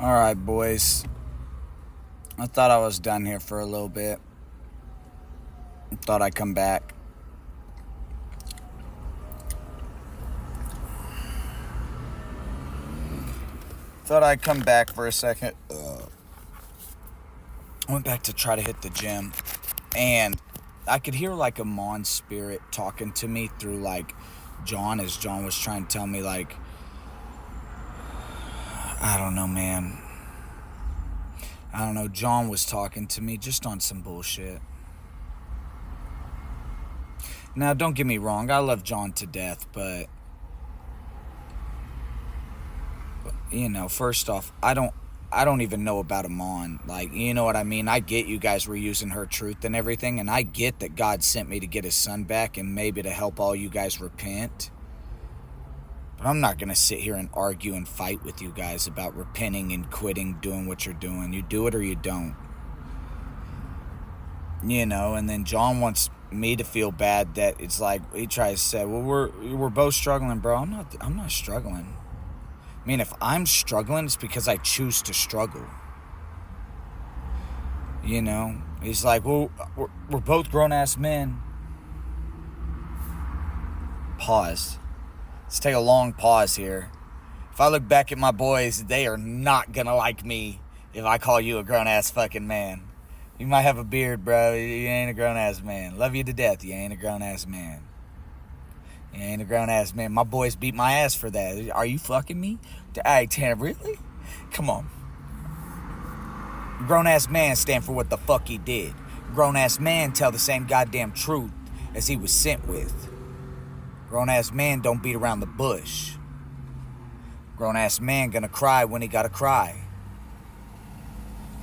Alright, boys. I thought I was done here for a little bit. I thought I'd come back. Thought I'd come back for a second. I went back to try to hit the gym. And I could hear like a Mon spirit talking to me through like John, as John was trying to tell me like, I don't know, man. I don't know. John was talking to me just on some bullshit. Now, don't get me wrong. I love John to death, but you know, first off, I don't even know about Amon. Like, you know what I mean? I get you guys were using her truth and everything, and I get that God sent me to get his son back and maybe to help all you guys repent. But I'm not going to sit here and argue and fight with you guys about repenting and quitting doing what you're doing. You do it or you don't. You know, and then John wants me to feel bad that it's like, he tries to say, well, we're both struggling, bro. I'm not struggling. I mean, if I'm struggling, it's because I choose to struggle. You know? He's like, well, we're both grown-ass men. Pause. Let's take a long pause here. If I look back at my boys, they are not gonna like me if I call you a grown-ass fucking man. You might have a beard, bro. You ain't a grown-ass man. Love you to death. You ain't a grown-ass man. You ain't a grown-ass man. My boys beat my ass for that. Are you fucking me? Hey, Tanner, really? Come on. Grown-ass man stand for what the fuck he did. Grown-ass man tell the same goddamn truth as he was sent with. Grown-ass man don't beat around the bush. Grown-ass man gonna cry when he gotta cry.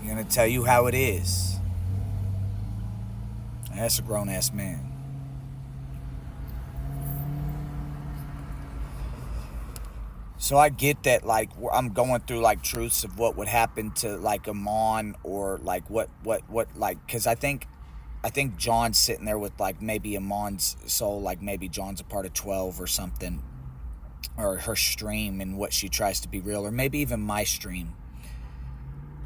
He gonna tell you how it is. That's a grown-ass man. So I get that, like, I'm going through, like, truths of what would happen to, like, Amon, or, like, what, like, because I think John's sitting there with, like, maybe Amon's soul, like, maybe John's a part of 12 or something, or her stream and what she tries to be real, or maybe even my stream,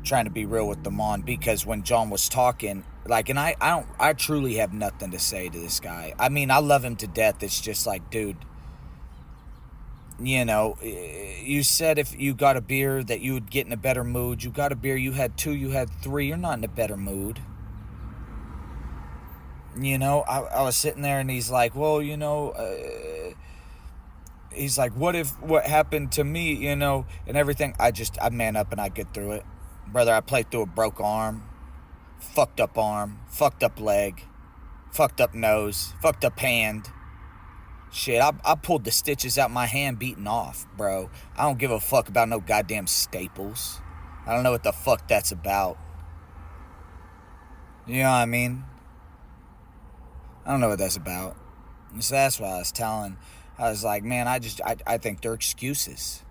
trying to be real with Amon, because when John was talking, like, and I truly have nothing to say to this guy. I mean, I love him to death. It's just like, dude, you know, you said if you got a beer that you would get in a better mood. You got a beer, you had 2, you had 3. You're not in a better mood. You know, I was sitting there and he's like, well, you know, he's like, what happened to me, you know, and everything. I man up and I get through it. Brother, I played through a broke arm, fucked up leg, fucked up nose, fucked up hand. Shit, I pulled the stitches out my hand beating off, bro. I don't give a fuck about no goddamn staples. I don't know what the fuck that's about. You know what I mean? I don't know what that's about. So that's what I was telling. I was like, man, I think they're excuses.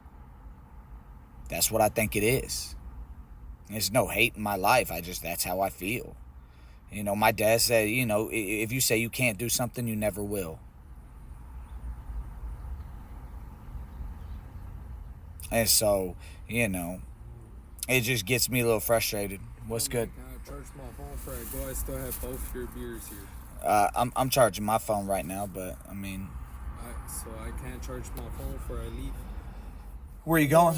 That's what I think it is. There's no hate in my life. That's how I feel. You know, my dad said, you know, if you say you can't do something, you never will. And so, you know, it just gets me a little frustrated. What's good? Can I charge my phone before I go? I still have both your beers here. I'm charging my phone right now, but I mean, so I can't charge my phone before I leave. Where are you going?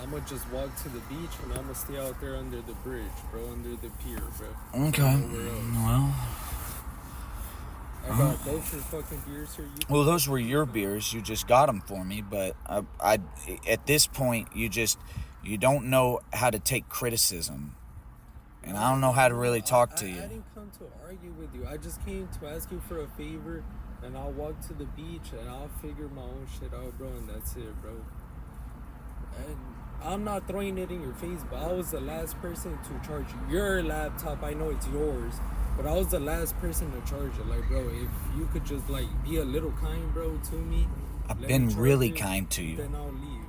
I'm gonna just walk to the beach and I'm gonna stay out there under the bridge, bro, under the pier, bro. Okay. Well, I got both your fucking beers here. Well, those were your beers. You just got them for me, but I at this point, you don't know how to take criticism, and I don't know how to really talk to you. I didn't come to argue with you. I just came to ask you for a favor, and I'll walk to the beach and I'll figure my own shit out, bro, and that's it, bro. And I'm not throwing it in your face, but I was the last person to charge your laptop. I know it's yours, but I was the last person to charge it. Like, bro, if you could just, like, be a little kind, bro, to me. I've been really kind to you. Then I'll leave.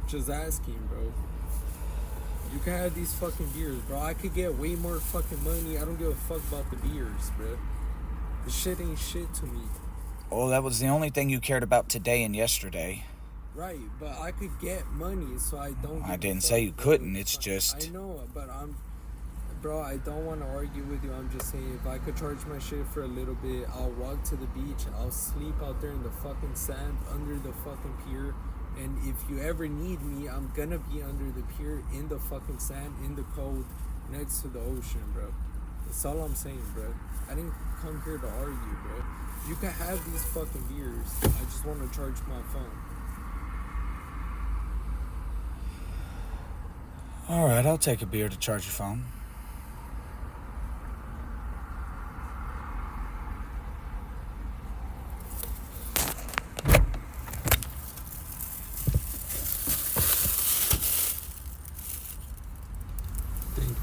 Just asking, bro. You can have these fucking beers, bro. I could get way more fucking money. I don't give a fuck about the beers, bro. The shit ain't shit to me. Well, that was the only thing you cared about today and yesterday. Right, but I could get money, so I don't. I give a didn't fuck, say you bro. couldn't. It's just. I know, but bro, I don't want to argue with you. I'm just saying, if I could charge my shit for a little bit, I'll walk to the beach. I'll sleep out there in the fucking sand under the fucking pier. And if you ever need me, I'm gonna be under the pier in the fucking sand, in the cold, next to the ocean, bro. That's all I'm saying, bro. I didn't come here to argue, bro. You can have these fucking beers. I just want to charge my phone. Alright, I'll take a beer to charge your phone. Thank you.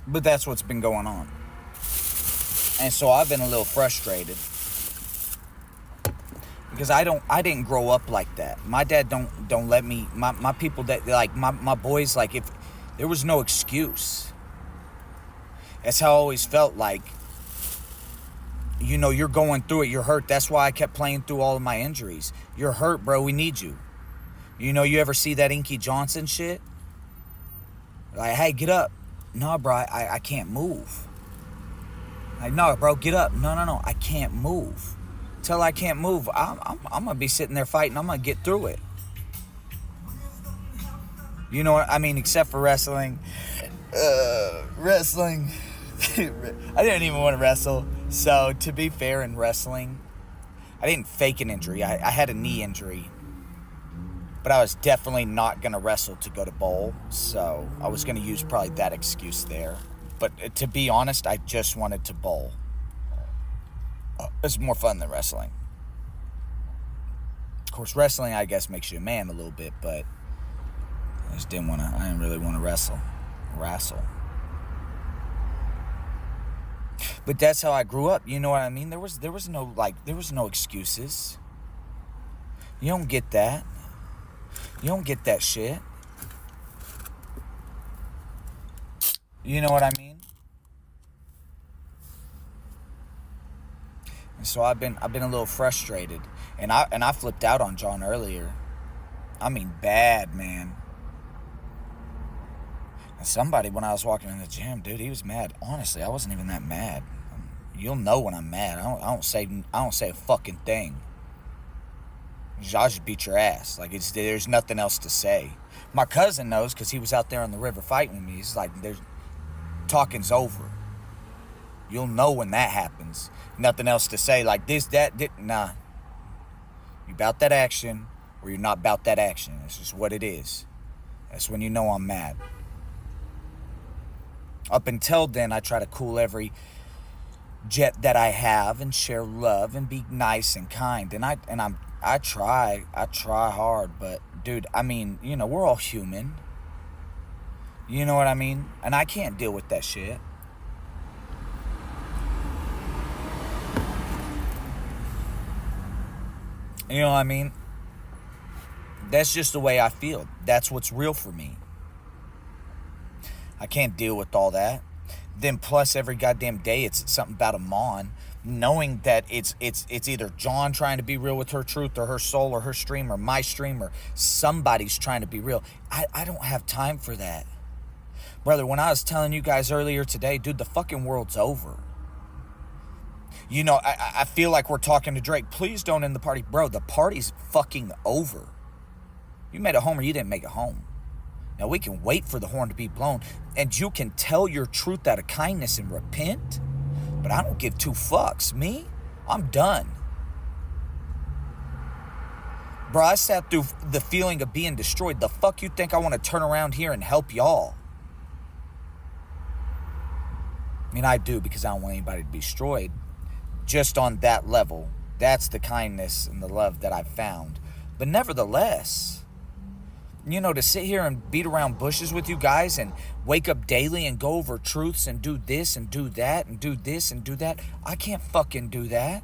But that's what's been going on. And so I've been a little frustrated. Because I didn't grow up like that. My dad don't let me, my people that, like, my boys, like, if there was no excuse. That's how I always felt, like, you know, you're going through it, you're hurt. That's why I kept playing through all of my injuries. You're hurt, bro, we need you. You know, you ever see that Inky Johnson shit? Like, hey, get up. No, bro, I can't move. Like, no, bro, get up. No, I can't move. Till I can't move, I'm gonna be sitting there fighting. I'm gonna get through it. You know what I mean? Except for wrestling. Wrestling. I didn't even want to wrestle. So to be fair, in wrestling, I didn't fake an injury. I had a knee injury. But I was definitely not gonna wrestle to go to bowl. So I was gonna use probably that excuse there. But to be honest, I just wanted to bowl. It's more fun than wrestling. Of course, wrestling, I guess, makes you a man a little bit, but I didn't really want to wrestle. But that's how I grew up, you know what I mean? There was no excuses. You don't get that. You don't get that shit. You know what I mean? So I've been a little frustrated, and I flipped out on John earlier. I mean, bad, man. And somebody, when I was walking in the gym, dude, he was mad. Honestly, I wasn't even that mad. You'll know when I'm mad. I don't say a fucking thing. I'll just beat your ass. Like, there's nothing else to say. My cousin knows because he was out there on the river fighting with me. He's like, talking's over. You'll know when that happens. Nothing else to say. Like this, nah. You about that action, or you're not about that action. It's just what it is. That's when you know I'm mad. Up until then, I try to cool every jet that I have and share love and be nice and kind. And I try hard, but dude, I mean, you know, we're all human. You know what I mean? And I can't deal with that shit. You know what I mean? That's just the way I feel. That's what's real for me. I can't deal with all that. Then plus every goddamn day it's something about Amon, knowing that it's either John trying to be real with her truth or her soul or her stream or my stream or somebody's trying to be real. I don't have time for that. Brother, when I was telling you guys earlier today, dude, the fucking world's over. You know, I feel like we're talking to Drake. Please don't end the party. Bro, the party's fucking over. You made it home or you didn't make it home. Now, we can wait for the horn to be blown, and you can tell your truth out of kindness and repent, but I don't give two fucks. Me? I'm done. Bro, I sat through the feeling of being destroyed. The fuck you think I want to turn around here and help y'all? I mean, I do, because I don't want anybody to be destroyed. Just on that level, that's the kindness and the love that I've found. But nevertheless, you know, to sit here and beat around bushes with you guys and wake up daily and go over truths and do this and do that and do this and do that, I can't fucking do that.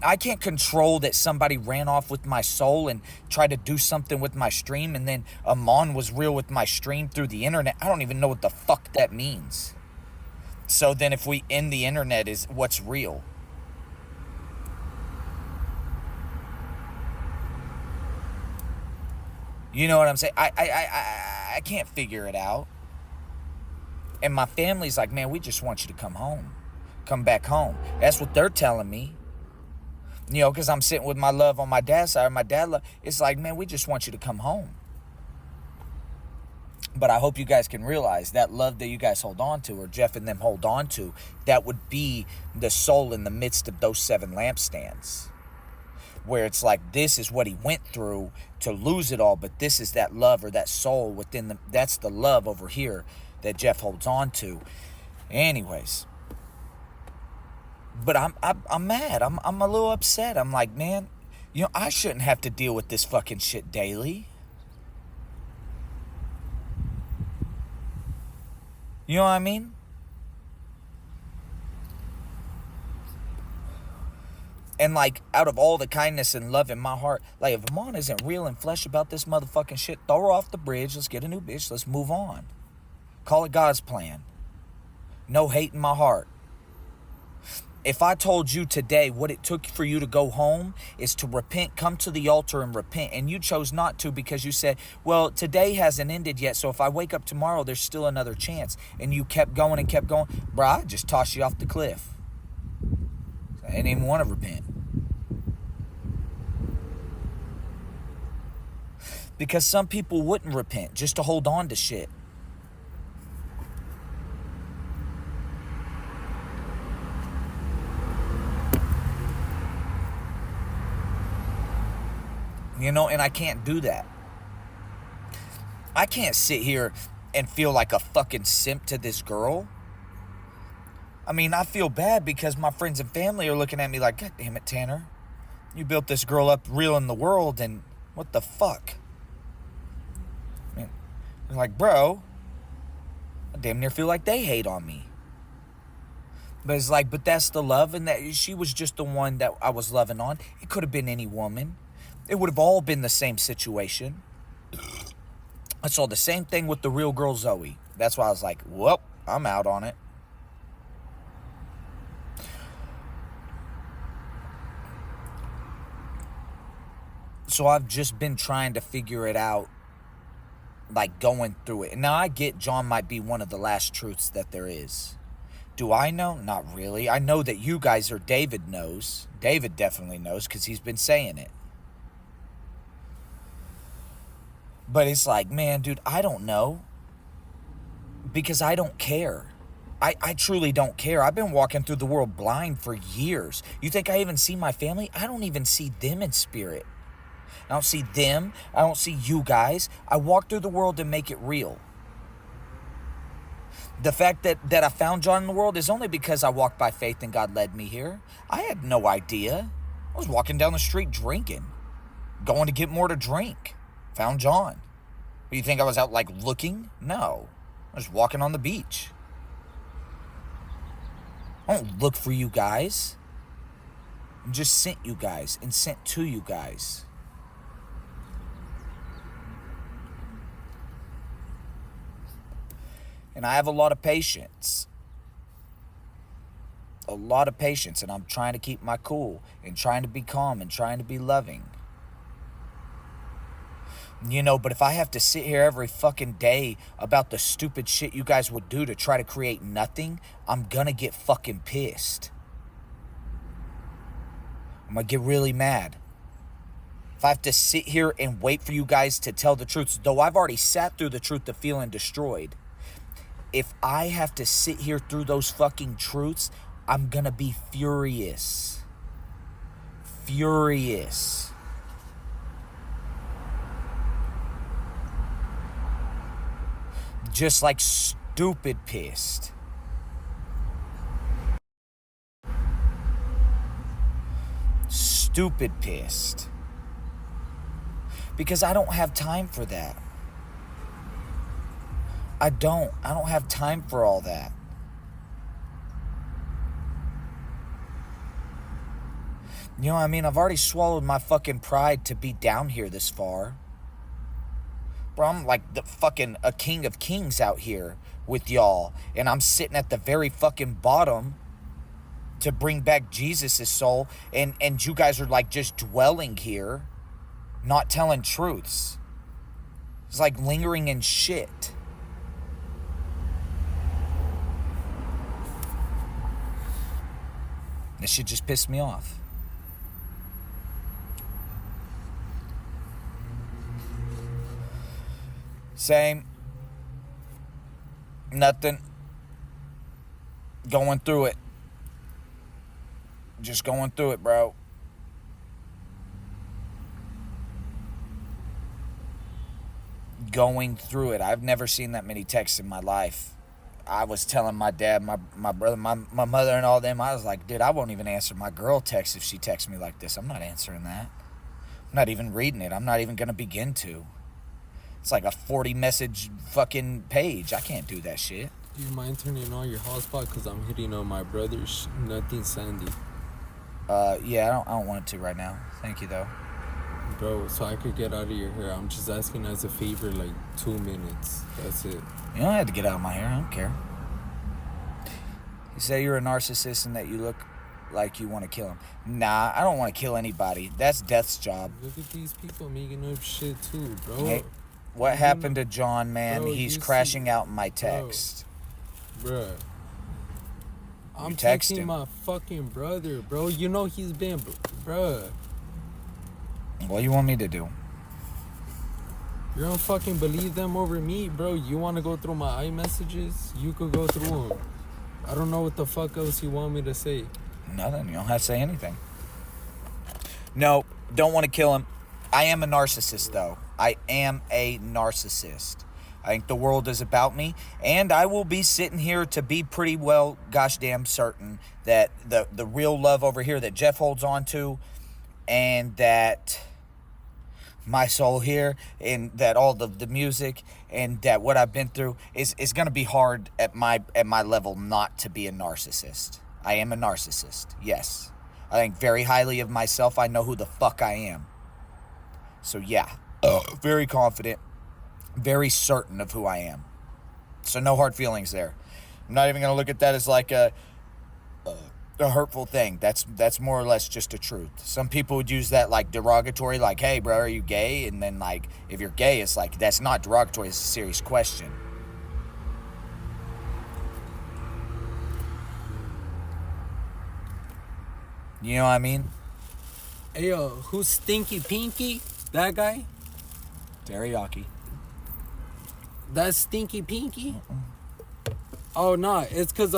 I can't control that somebody ran off with my soul and tried to do something with my stream, and then Amon was real with my stream through the internet. I don't even know what the fuck that means. So then if we end the internet, is what's real? You know what I'm saying? I can't figure it out. And my family's like, man, we just want you to come home. Come back home. That's what they're telling me. You know, because I'm sitting with my love on my dad's side. My dad, it's like, man, we just want you to come home. But I hope you guys can realize that love that you guys hold on to, or Jeff and them hold on to, that would be the soul in the midst of those 7 lampstands. Where it's like, this is what he went through to lose it all, but this is that love or that soul within the, that's the love over here that Jeff holds on to. Anyways. But I'm mad. I'm a little upset. I'm like, man, you know, I shouldn't have to deal with this fucking shit daily. You know what I mean? And like, out of all the kindness and love in my heart, like, if Amon isn't real and flesh about this motherfucking shit, throw her off the bridge. Let's get a new bitch. Let's move on. Call it God's plan. No hate in my heart. If I told you today what it took for you to go home is to repent, come to the altar and repent, and you chose not to because you said, well, today hasn't ended yet, so if I wake up tomorrow, there's still another chance, and you kept going and kept going, bro, I'd just toss you off the cliff. I didn't even want to repent. Because some people wouldn't repent just to hold on to shit. You know, and I can't do that. I can't sit here and feel like a fucking simp to this girl. I mean, I feel bad because my friends and family are looking at me like, God damn it, Tanner. You built this girl up real in the world, and what the fuck? I mean, they're like, bro, I damn near feel like they hate on me. But it's like, but that's the love, and that she was just the one that I was loving on. It could have been any woman. It would have all been the same situation. I saw the same thing with the real girl Zoe. That's why I was like, well, I'm out on it. So I've just been trying to figure it out, like going through it. And now I get John might be one of the last truths that there is. Do I know? Not really. I know that you guys, or David knows. David definitely knows because he's been saying it. But it's like, man, dude, I don't know. Because I don't care. I truly don't care. I've been walking through the world blind for years. You think I even see my family? I don't even see them in spirit. I don't see them. I don't see you guys. I walk through the world and make it real. The fact that I found John in the world is only because I walked by faith and God led me here. I had no idea. I was walking down the street drinking. Going to get more to drink. Found John. You think I was out like looking? No. I was walking on the beach. I don't look for you guys. I just sent you guys and sent to you guys. And I have a lot of patience. A lot of patience. And I'm trying to keep my cool and trying to be calm and trying to be loving. You know, but if I have to sit here every fucking day about the stupid shit you guys would do to try to create nothing, I'm gonna get fucking pissed. I'm gonna get really mad. If I have to sit here and wait for you guys to tell the truth, though I've already sat through the truth of feeling destroyed, if I have to sit here through those fucking truths, I'm gonna be furious. Furious. Just like stupid pissed. Stupid pissed. Because I don't have time for that. I don't have time for all that. You know what I mean? I've already swallowed my fucking pride to be down here this far. Bro, I'm like the fucking a king of kings out here with y'all. And I'm sitting at the very fucking bottom to bring back Jesus' soul. And you guys are like just dwelling here, not telling truths. It's like lingering in shit. This shit just pissed me off. Same. Nothing. Going through it. Just going through it, bro. Going through it. I've never seen that many texts in my life. I was telling my dad, my brother, my mother and all them, I was like, dude, I won't even answer my girl text if she texts me like this. I'm not answering that. I'm not even reading it. I'm not even going to begin to. It's like a 40 message fucking page. I can't do that shit. Do you mind turning on your hotspot? Because I'm hitting on my brother's. Nothing Sandy. Yeah, I don't want it to right now. Thank you, though. Bro, so I could get out of your hair. I'm just asking as a favor, like 2 minutes. That's it. You don't have to get out of my hair. I don't care. You say you're a narcissist and that you look like you want to kill him. Nah, I don't want to kill anybody. That's Death's job. Look at these people making up shit too, bro. Hey, what happened to John, man? Bro, He's crashing out in my text. Bruh. I'm text texting him. my fucking brother, bro. You know he's been, bruh. What do you want me to do? You don't fucking believe them over me, bro. You want to go through my iMessages? You could go through them. I don't know what the fuck else you want me to say. Nothing. You don't have to say anything. No, don't want to kill him. I am a narcissist, though. I am a narcissist. I think the world is about me, and I will be sitting here to be pretty well gosh damn certain that the real love over here that Jeff holds on to, and that my soul here, and that all the music, and that what I've been through is going to be hard at my level not to be a narcissist. I am a narcissist, yes. I think very highly of myself. I know who the fuck I am. So yeah, very confident, very certain of who I am. So no hard feelings there. I'm not even going to look at that as like a hurtful thing. That's more or less just a truth. Some people would use that like derogatory, like, hey bro, are you gay? And then like, if you're gay, it's like, that's not derogatory, it's a serious question. You know what I mean? Hey, who's Stinky Pinky? That guy? Teriyaki. That's Stinky Pinky? Oh, no. It's because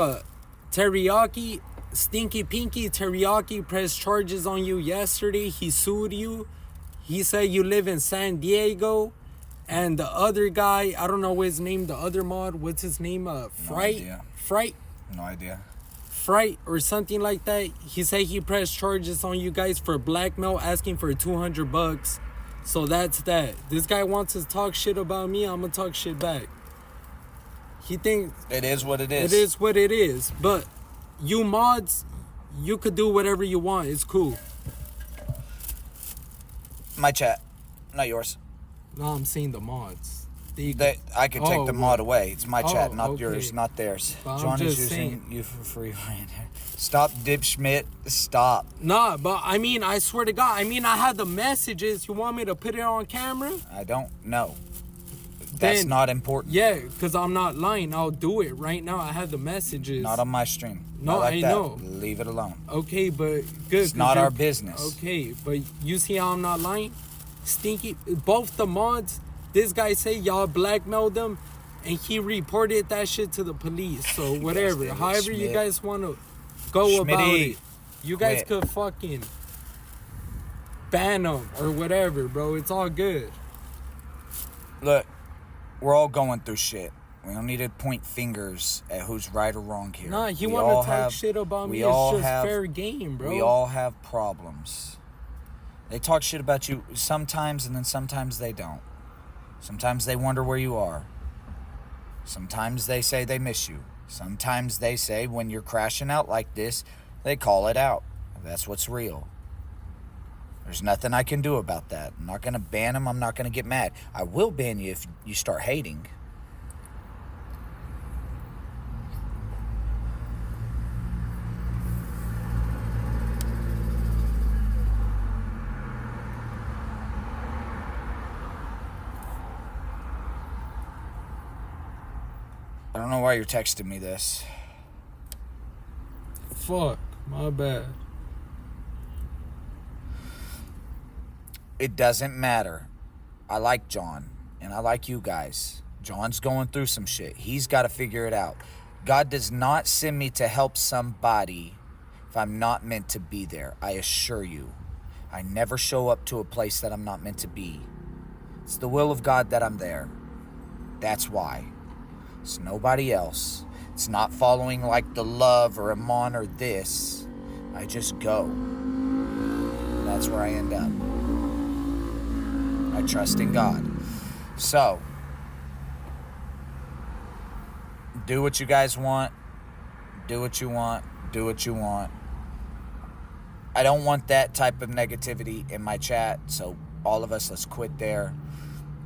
Teriyaki, Stinky Pinky, Teriyaki pressed charges on you yesterday. He sued you. He said you live in San Diego. And the other guy, I don't know what his name, the other mod, what's his name? Fright? No idea. Fright? No idea. Fright or something like that. He said he pressed charges on you guys for blackmail, asking for $200. So that's that. This guy wants to talk shit about me. I'm gonna talk shit back. He thinks it is what it is. It is what it is. But you mods, you could do whatever you want. It's cool. My chat, not yours. No, I'm saying the mods. I could take the mod away. It's my chat, not okay. yours, not theirs. But John is using you for free right here. Stop, dipschmidt. Stop. Nah, but I mean, I swear to God. I mean, I had the messages. You want me to put it on camera? I don't know. That's not important. Yeah, because I'm not lying. I'll do it right now. I have the messages. Not on my stream. No, not like I that. know. Leave it alone. Okay, but good. It's not our business. Okay, but you see how I'm not lying? Stinky. Both the mods, this guy say y'all blackmailed them, and he reported that shit to the police. So whatever. However you guys want to go about it. You guys could fucking ban them or whatever, bro. It's all good. Look, we're all going through shit. We don't need to point fingers at who's right or wrong here. Nah, you want to talk shit about me. It's just fair game, bro. We all have problems. They talk shit about you sometimes, and then sometimes they don't. Sometimes they wonder where you are. Sometimes they say they miss you. Sometimes they say when you're crashing out like this, they call it out. That's what's real. There's nothing I can do about that. I'm not going to ban him. I'm not going to get mad. I will ban you if you start hating. I don't know why you're texting me this. Fuck, my bad. It doesn't matter. I like John, and I like you guys. John's going through some shit. He's got to figure it out. God does not send me to help somebody if I'm not meant to be there. I assure you. I never show up to a place that I'm not meant to be. It's the will of God that I'm there. That's why. It's nobody else. It's not following like the love or Amon or this. I just go. That's where I end up. I trust in God. So, do what you guys want. Do what you want. Do what you want. I don't want that type of negativity in my chat. So, all of us, let's quit there.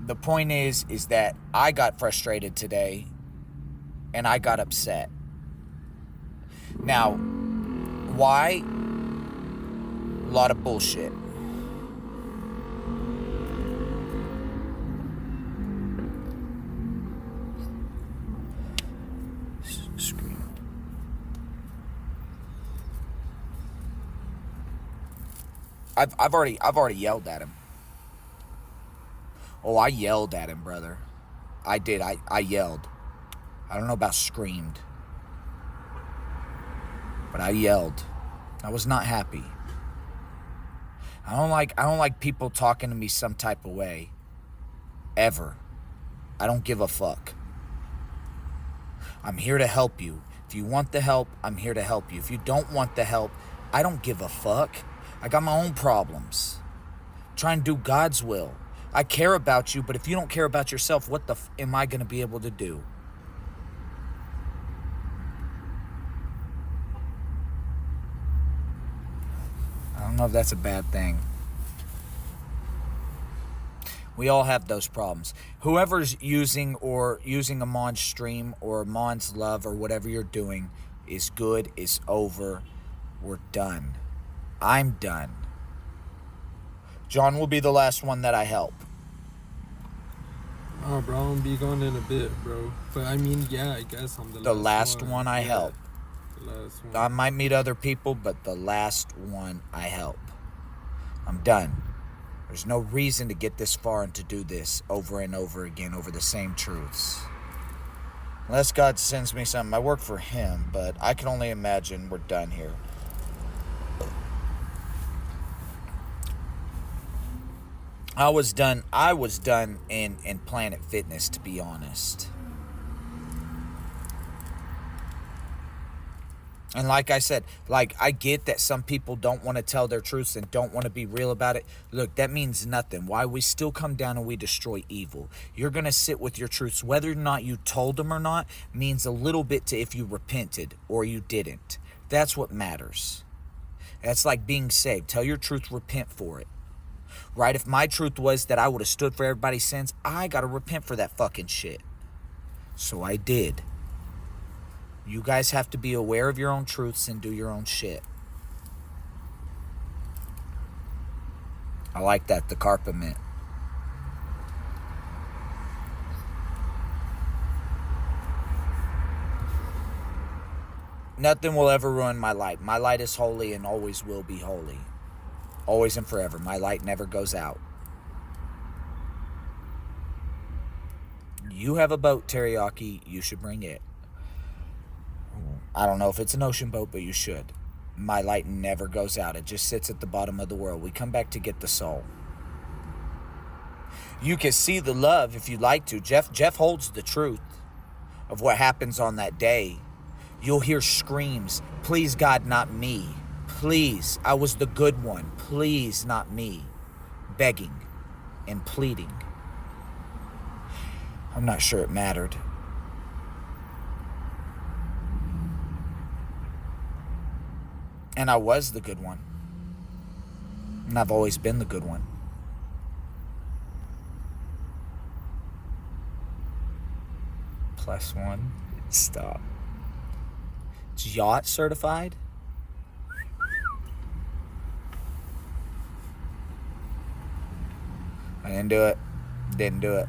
The point is that I got frustrated today. And I got upset. Now, why? A lot of bullshit. Scream. I've already yelled at him. Oh, I yelled at him, brother. I did. I yelled. I don't know about screamed, but I yelled. I was not happy. I don't like people talking to me some type of way. Ever. I don't give a fuck. I'm here to help you. If you want the help, I'm here to help you. If you don't want the help, I don't give a fuck. I got my own problems. Try and do God's will. I care about you, but if you don't care about yourself, what the am I going to be able to do? I don't know if that's a bad thing. We all have those problems. Whoever's using Amon's stream or Amon's love or whatever you're doing is good, is over. We're done. I'm done. John will be the last one that I help. Oh, bro, I'm gonna be gone in a bit, bro. But I mean, yeah, I guess I'm the last one I help. The last one. I might meet other people, but the last one I help. I'm done. There's no reason to get this far and to do this over and over again over the same truths. Unless God sends me something. I work for him, but I can only imagine we're done here. I was done in Planet Fitness, to be honest. And like I said, I get that some people don't want to tell their truths and don't want to be real about it. Look, that means nothing. Why? We still come down and we destroy evil. You're going to sit with your truths. Whether or not you told them or not means a little bit to if you repented or you didn't. That's what matters. That's like being saved. Tell your truth, repent for it. Right? If my truth was that I would have stood for everybody's sins, I got to repent for that fucking shit. So I did. You guys have to be aware of your own truths and do your own shit. I like that, the carpet mint. Nothing will ever ruin my light. My light is holy and always will be holy. Always and forever. My light never goes out. You have a boat, Teriyaki. You should bring it. I don't know if it's an ocean boat, but you should. My light never goes out. It just sits at the bottom of the world. We come back to get the soul. You can see the love if you'd like to. Jeff holds the truth of what happens on that day. You'll hear screams, please God, not me. Please, I was the good one. Please, not me. Begging and pleading. I'm not sure it mattered. And I was the good one. And I've always been the good one. +1. Stop. It's yacht certified? I didn't do it. Didn't do it.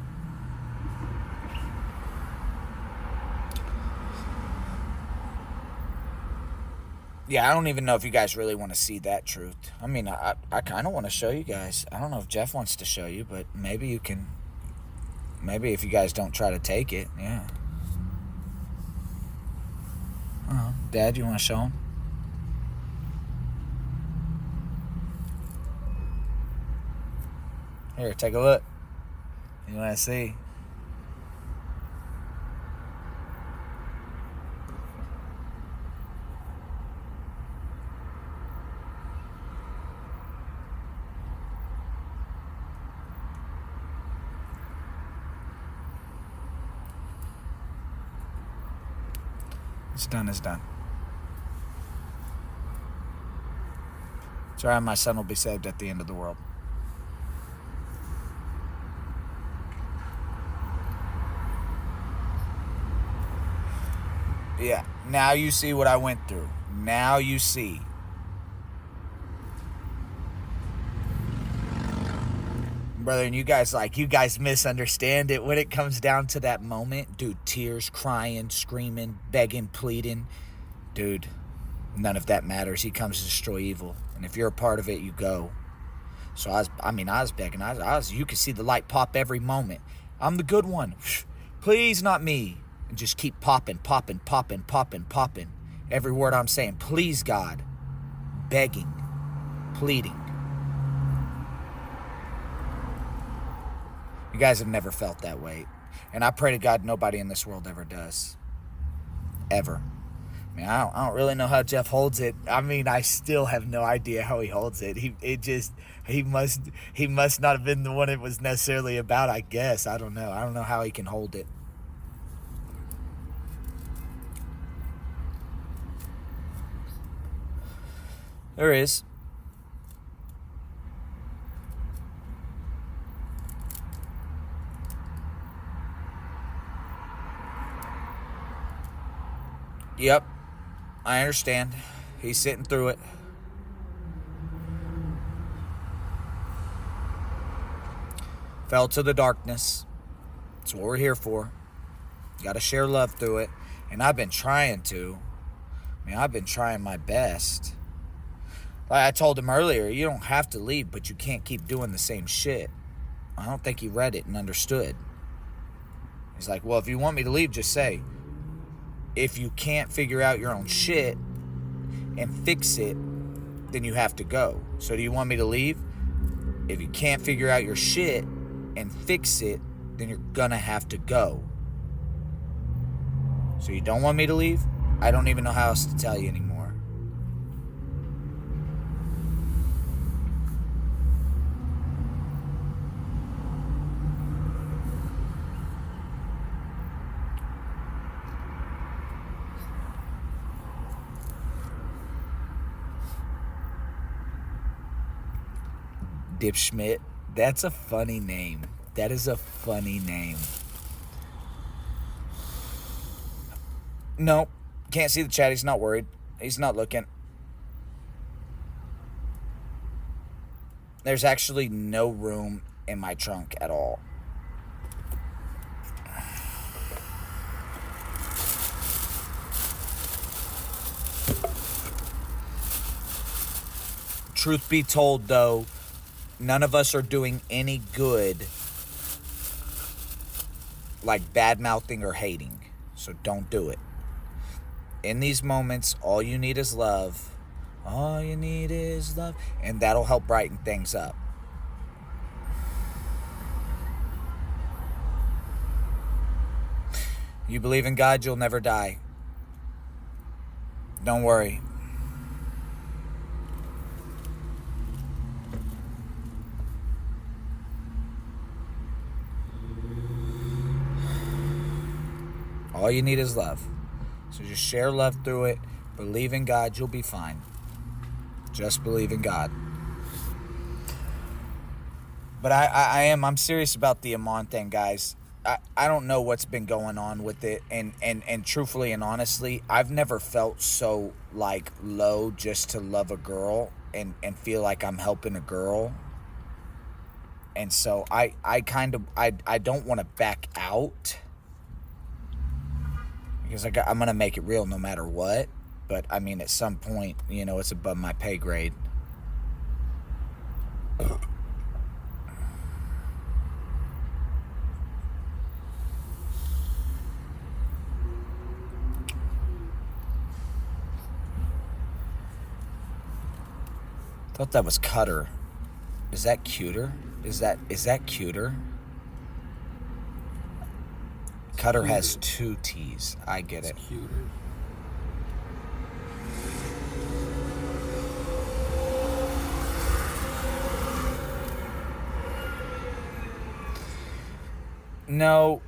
Yeah, I don't even know if you guys really want to see that truth. I mean, I kind of want to show you guys. I don't know if Jeff wants to show you, but maybe you can. Maybe if you guys don't try to take it, yeah. Dad, you want to show him? Here, take a look. You want to see? It's done, it's done. It's alright, my son will be saved at the end of the world. Yeah, now you see what I went through. Now you see. Brother, and you guys misunderstand it when it comes down to that moment. Dude, tears, crying, screaming, begging, pleading. Dude, none of that matters. He comes to destroy evil. And if you're a part of it, you go. So I was begging. You could see the light pop every moment. I'm the good one. Please, not me. And just keep popping. Every word I'm saying. Please, God. Begging. Pleading. You guys have never felt that way. And I pray to God nobody in this world ever does. Ever. I mean, I don't really know how Jeff holds it. I mean, I still have no idea how he holds it. He must not have been the one it was necessarily about, I guess. I don't know. I don't know how he can hold it. There is. Yep, I understand. He's sitting through it. Fell to the darkness. That's what we're here for. Got to share love through it. And I've been trying to. I've been trying my best. Like I told him earlier, you don't have to leave, but you can't keep doing the same shit. I don't think he read it and understood. He's like, well, if you want me to leave, just say. If you can't figure out your own shit and fix it, then you have to go. So do you want me to leave? If you can't figure out your shit and fix it, then you're gonna have to go. So you don't want me to leave? I don't even know how else to tell you anymore. Dipschmidt. That's a funny name. That is a funny name. Nope. Can't see the chat. He's not worried. He's not looking. There's actually no room in my trunk at all. Truth be told, though, none of us are doing any good like bad-mouthing or hating. So don't do it. In these moments, all you need is love. All you need is love. And that'll help brighten things up. You believe in God, you'll never die. Don't worry. All you need is love. So just share love through it. Believe in God, you'll be fine. Just believe in God. But I'm serious about the Amon thing, guys. I don't know what's been going on with it, and truthfully and honestly, I've never felt so like low just to love a girl and feel like I'm helping a girl. And so I don't want to back out because I'm gonna make it real no matter what. But I mean, at some point, you know, it's above my pay grade. Thought that was Cutter. Is that cuter? Is that cuter? Cutter has 2 T's. I get it. It's cuter. No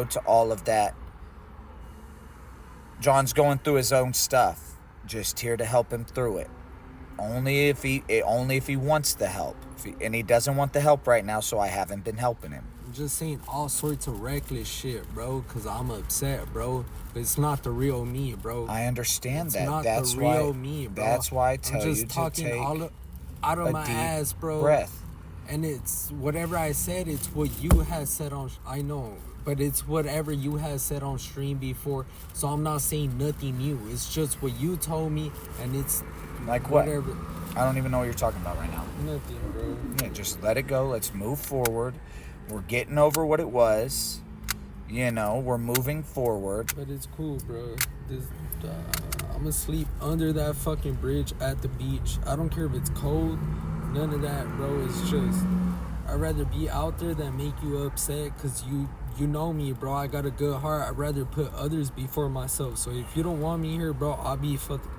to all of that. John's going through his own stuff. Just here to help him through it. Only if he wants the help. And he doesn't want the help right now, so I haven't been helping him. I'm just saying all sorts of reckless shit, bro, because I'm upset, bro. But it's not the real me, bro. I understand that. Not that's the why, real me, bro. That's why I tell I'm you just to talking take out of a my deep ass, bro. breath. And it's whatever I said, it's what you had said on, I know, but it's whatever you had said on stream before. So I'm not saying nothing new. It's just what you told me, and it's like what? whatever. I don't even know what you're talking about right now. Nothing, bro. Yeah, just let it go. Let's move forward. We're getting over what it was. You know, we're moving forward. But it's cool, bro. I'm gonna sleep under that fucking bridge at the beach. I don't care if it's cold. None of that, bro. It's just I'd rather be out there than make you upset, because you know me, bro. I got a good heart. I'd rather put others before myself. So if you don't want me here, bro, I'll be fucking.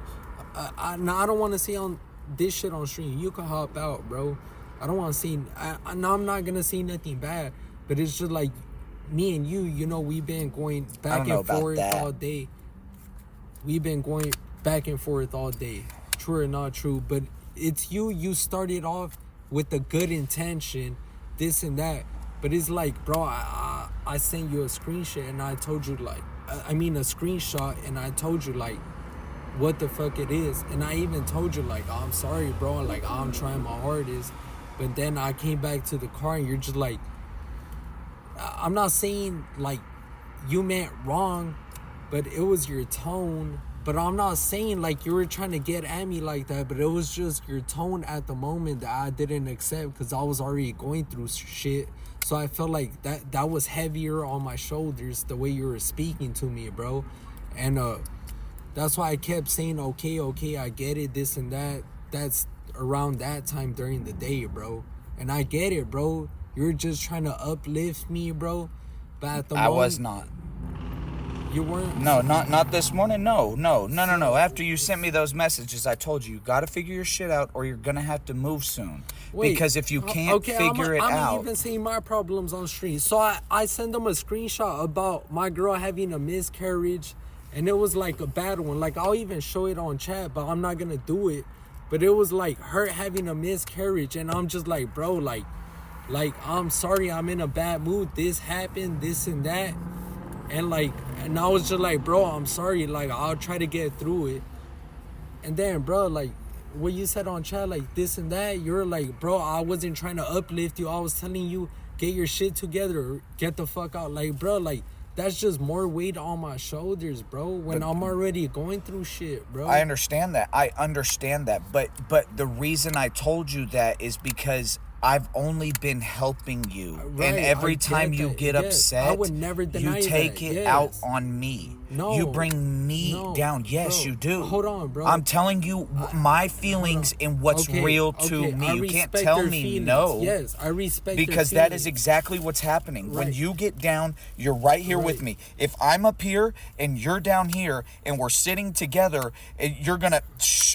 I don't want to see on this shit on stream. You can hop out, bro. I don't want to see. I'm not gonna see nothing bad, but it's just like me and you know, we've been going back and forth all day. We've been going back and forth all day. True or not true, but it's you started off with a good intention, this and that. But it's like, bro, I sent you a screenshot and I told you like, a screenshot, and I told you like what the fuck it is. And I even told you like, oh, I'm sorry, bro, like I'm trying my hardest. But then I came back to the car and you're just like, I'm not saying like you meant wrong, but it was your tone. But I'm not saying like you were trying to get at me like that, but it was just your tone at the moment that I didn't accept, because I was already going through shit. So I felt like that was heavier on my shoulders, the way you were speaking to me, bro. And that's why I kept saying, okay, I get it, this and that. That's around that time during the day, bro. And I get it, bro. You're just trying to uplift me, bro. But at the moment, I was not. You weren't? No, not this morning. No. After you sent me those messages, I told you got to figure your shit out, or you're gonna have to move soon. Wait, because if you can't figure it out, I'm even seeing my problems on stream. So I sent them a screenshot about my girl having a miscarriage, and it was like a bad one. Like I'll even show it on chat, but I'm not gonna do it. But it was like her having a miscarriage, and I'm just like, bro, like I'm sorry, I'm in a bad mood. This happened, this and that. And I was just like, bro, I'm sorry, like I'll try to get through it. And then, bro, like what you said on chat, like this and that, you're like, bro, I wasn't trying to uplift you. I was telling you, get your shit together, get the fuck out. Like, bro, like that's just more weight on my shoulders, bro, when I'm already going through shit, bro. I understand that. But the reason I told you that is because I've only been helping you. Right, and every time you get upset, I would never deny you take that. it out on me. No. You bring me down. Yes, bro, you do. Hold on, bro. I'm telling you my feelings and what's real to me. You can't tell me feelings. no. Yes, I respect because that is exactly what's happening. Right. When you get down, you're right here with me. If I'm up here and you're down here and we're sitting together, you're going to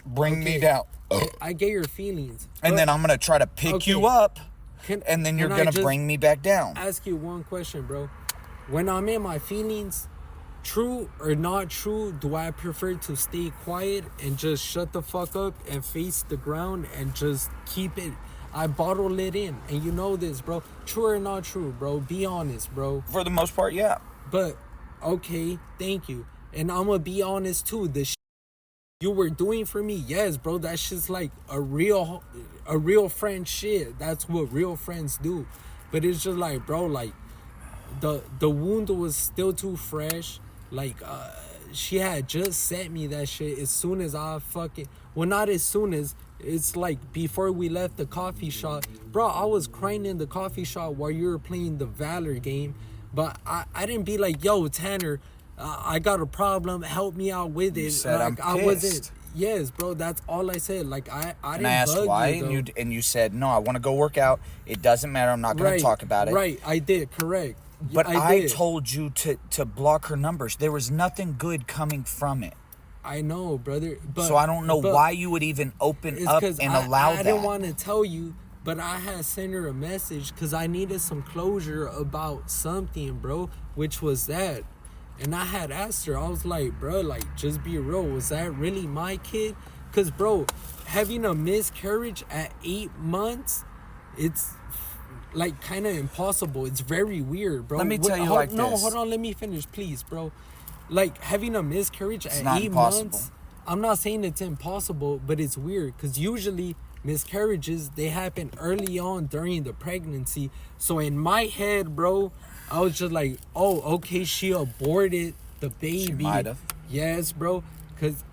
bring me down. I get your feelings. And then I'm going to try to pick you up, and then you're going to bring me back down. Ask you one question, bro. When I'm in my feelings, true or not true, do I prefer to stay quiet and just shut the fuck up and face the ground and just keep it? I bottle it in, and you know this, bro. True or not true, bro? Be honest, bro. For the most part, yeah. But okay, thank you. And I'm gonna be honest too. The you were doing for me, yes, bro. That shit's like a real friend shit. That's what real friends do. But it's just like, bro, like the wound was still too fresh. Like she had just sent me that shit as soon as I fucking, well, not as soon as, it's like before we left the coffee shop, bro. I was crying in the coffee shop while you were playing the Valor game, but I didn't be like, yo, Tanner, I got a problem, help me out with it. You said, like, I'm pissed. I wasn't. Yes, bro. That's all I said. Like I And didn't I asked bug why, you, and you said, no, I want to go work out. It doesn't matter. I'm not going to talk about it. Right, I did, correct. But I did. told you to block her numbers. There was nothing good coming from it. I know, brother. But, so I don't know why you would even open up and allow that. I didn't want to tell you, but I had sent her a message because I needed some closure about something, bro, which was that. And I had asked her, I was like, bro, like, just be real. Was that really my kid? Because, bro, having a miscarriage at 8 months, it's like kind of impossible. It's very weird, bro. Let me tell you like this. No, this. hold on. Let me finish, please, bro. Like, having a miscarriage at 8 impossible. months, I'm not saying it's impossible, but it's weird because usually miscarriages, they happen early on during the pregnancy. So in my head, bro, I was just like, oh, okay, she aborted the baby. She might have. Yes, bro.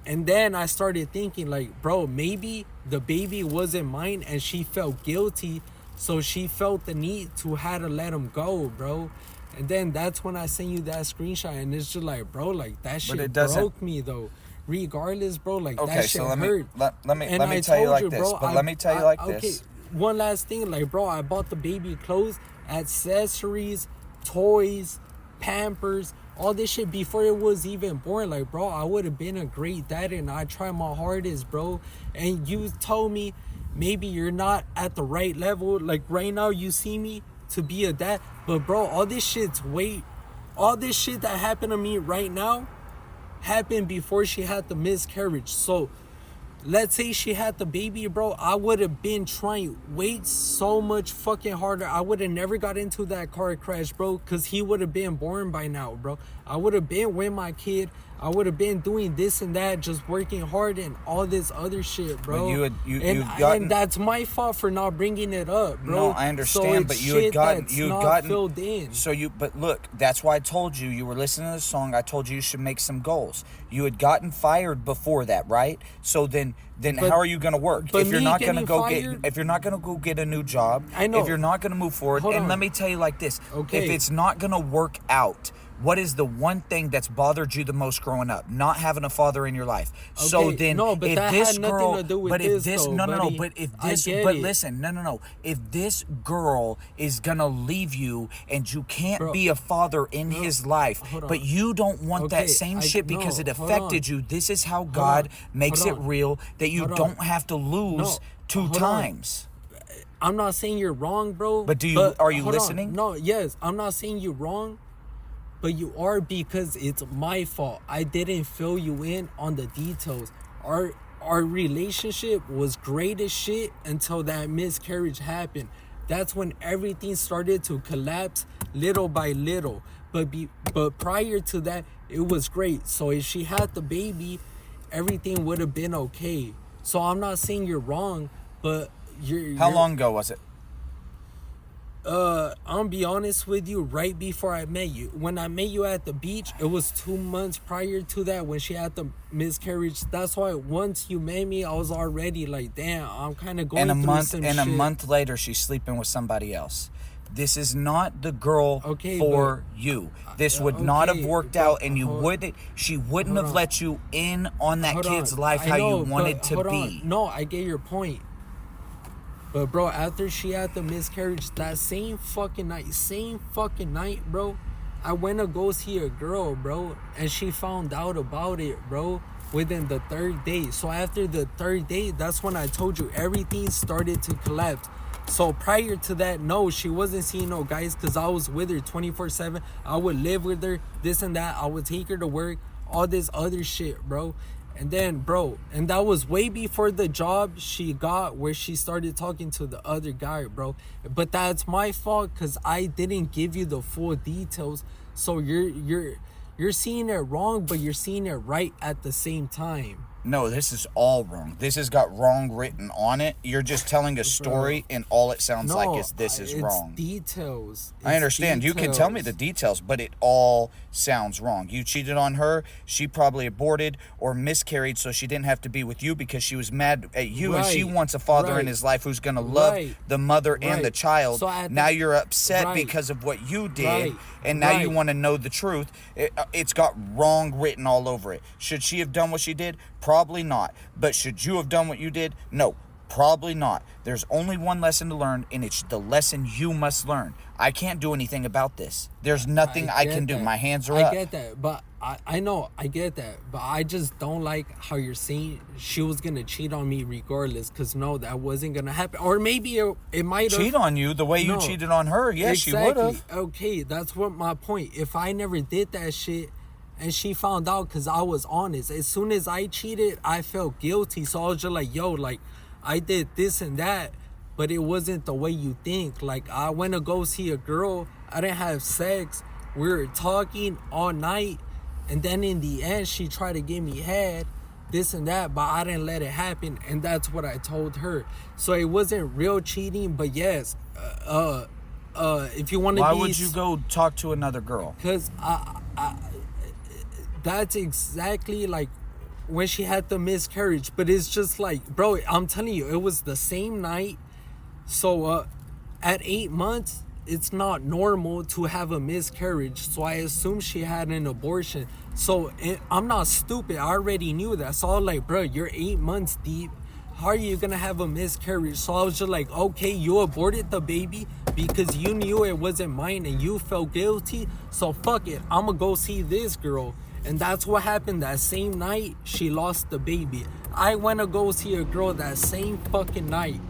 And then I started thinking, like, bro, maybe the baby wasn't mine and she felt guilty, so she felt the need to have to let him go, bro. And then that's when I sent you that screenshot, and it's just like, bro, like, that shit broke me, though. Regardless, bro, like, that shit hurt. Let me tell you like this. But let me tell you like this. One last thing, like, bro, I bought the baby clothes, accessories, toys, Pampers, all this shit before it was even born. Like, bro, I would have been a great dad, and I tried my hardest, bro. And you told me maybe you're not at the right level. Like, right now you see me to be a dad, but bro, all this shit that happened to me right now happened before she had the miscarriage. So let's say she had the baby, bro, I would have been trying way so much fucking harder. I would have never got into that car crash, bro, because he would have been born by now, bro. I would have been with my kid. I would have been doing this and that, just working hard and all this other shit, bro. And that's my fault for not bringing it up, bro. No, I understand, but you had gotten filled in. But look, that's why I told you were listening to the song. I told you should make some goals. You had gotten fired before that, right? So then how are you going to work if you're not going to go get a new job? I know. If you're not going to move forward, let me tell you like this: if it's not going to work out, what is the one thing that's bothered you the most growing up? Not having a father in your life. Okay, so then, but that had nothing to do with this. If this girl is gonna leave you and you can't be a father in his life, but you don't want that same shit because it affected you, this is how God makes it real that you don't have to lose two times. I'm not saying you're wrong, bro. But are you listening? No, yes, I'm not saying you're wrong. But you are, because it's my fault. I didn't fill you in on the details. Our relationship was great as shit until that miscarriage happened. That's when everything started to collapse little by little. But prior to that, it was great. So if she had the baby, everything would have been okay. So I'm not saying you're wrong, but How long ago was it? I'll be honest with you, right before I met you. When I met you at the beach, it was 2 months prior to that when she had the miscarriage. That's why once you met me, I was already like, damn, I'm kind of going through some shit. And a month later, she's sleeping with somebody else. This is not the girl for you. This would not have worked out, and she wouldn't have let you in on that kid's life how you wanted to be. No, I get your point. But bro, after she had the miscarriage, that same fucking night, bro, I went to go see a girl, bro, and she found out about it, bro, within the 3rd day. So after the 3rd day, that's when I told you everything started to collapse. So prior to that, no, she wasn't seeing no guys because I was with her 24/7. I would live with her, this and that. I would take her to work, all this other shit, bro. And then, bro, and that was way before the job she got where she started talking to the other guy, bro. But that's my fault because I didn't give you the full details. So you're seeing it wrong, but you're seeing it right at the same time. No, this is all wrong. This has got wrong written on it. You're just telling a story, and all it sounds like is this is wrong. Details. I understand. You can tell me the details, but it all sounds wrong. You cheated on her. She probably aborted or miscarried, so she didn't have to be with you because she was mad at you, and she wants a father in his life who's going to love the mother and the child. So now you're upset because of what you did, and now you want to know the truth. It's got wrong written all over it. Should she have done what she did? Probably not. But should you have done what you did? No, probably not. There's only one lesson to learn, and it's the lesson you must learn. I can't do anything about this. There's nothing I can do. My hands are up. I get that, but I know, I get that, but I just don't like how you're saying she was going to cheat on me regardless, because no, that wasn't going to happen. Or maybe it might have. Cheat on you the way you cheated on her? Yes, she would have. Okay, that's what my point. If I never did that shit, and she found out because I was honest. As soon as I cheated, I felt guilty. So I was just like, yo, like, I did this and that, but it wasn't the way you think. Like, I went to go see a girl. I didn't have sex. We were talking all night. And then in the end, she tried to give me head, this and that, but I didn't let it happen. And that's what I told her. So it wasn't real cheating, but yes, if you want to Why would you go talk to another girl? Because that's exactly like when she had the miscarriage. But it's just like, bro, I'm telling you, it was the same night. So at 8 months, it's not normal to have a miscarriage. So I assume she had an abortion. So I'm not stupid. I already knew that. So I was like, bro, you're 8 months deep. How are you gonna have a miscarriage? So I was just like, okay, you aborted the baby because you knew it wasn't mine and you felt guilty. So fuck it, I'm gonna go see this girl. And that's what happened. That same night, she lost the baby. I went to go see a girl that same fucking night.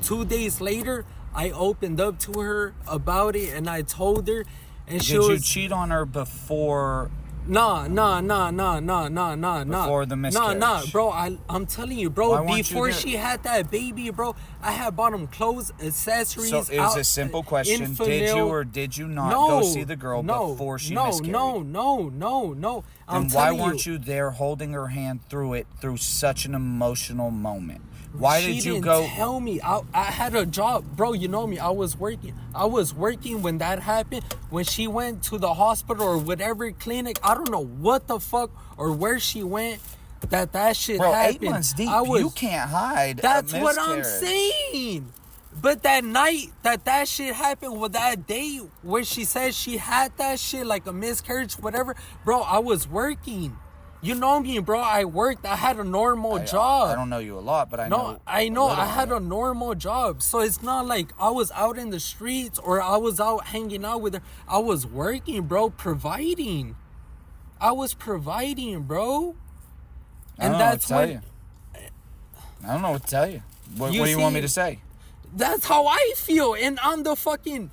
2 days later, I opened up to her about it and I told her, and she was... Did you cheat on her before... Nah. Before the miscarriage. Nah, bro. I'm telling you, bro. Before she had that baby, bro, I had bought them clothes, accessories. So it was a simple question. Did you or did you not go see the girl before she miscarried? No. Then why weren't you there holding her hand through such an emotional moment? Why did you go? She didn't tell me. I had a job. Bro, you know me. I was working. When that happened. When she went to the hospital or whatever clinic. I don't know what the fuck or where she went. That shit happened. 8 months deep. You can't hide. That's what I'm saying. But that night that shit happened, with that day where she said she had that shit, like a miscarriage, whatever. Bro, I was working. You know me, bro. I worked. I had a normal job. I don't know you a lot, but I know. I know. I had a normal job. So it's not like I was out in the streets or I was out hanging out with her. I was working, bro, providing. I was providing, bro. And that's what... I don't know what to tell you. What do you want me to say? That's how I feel. And I'm the fucking...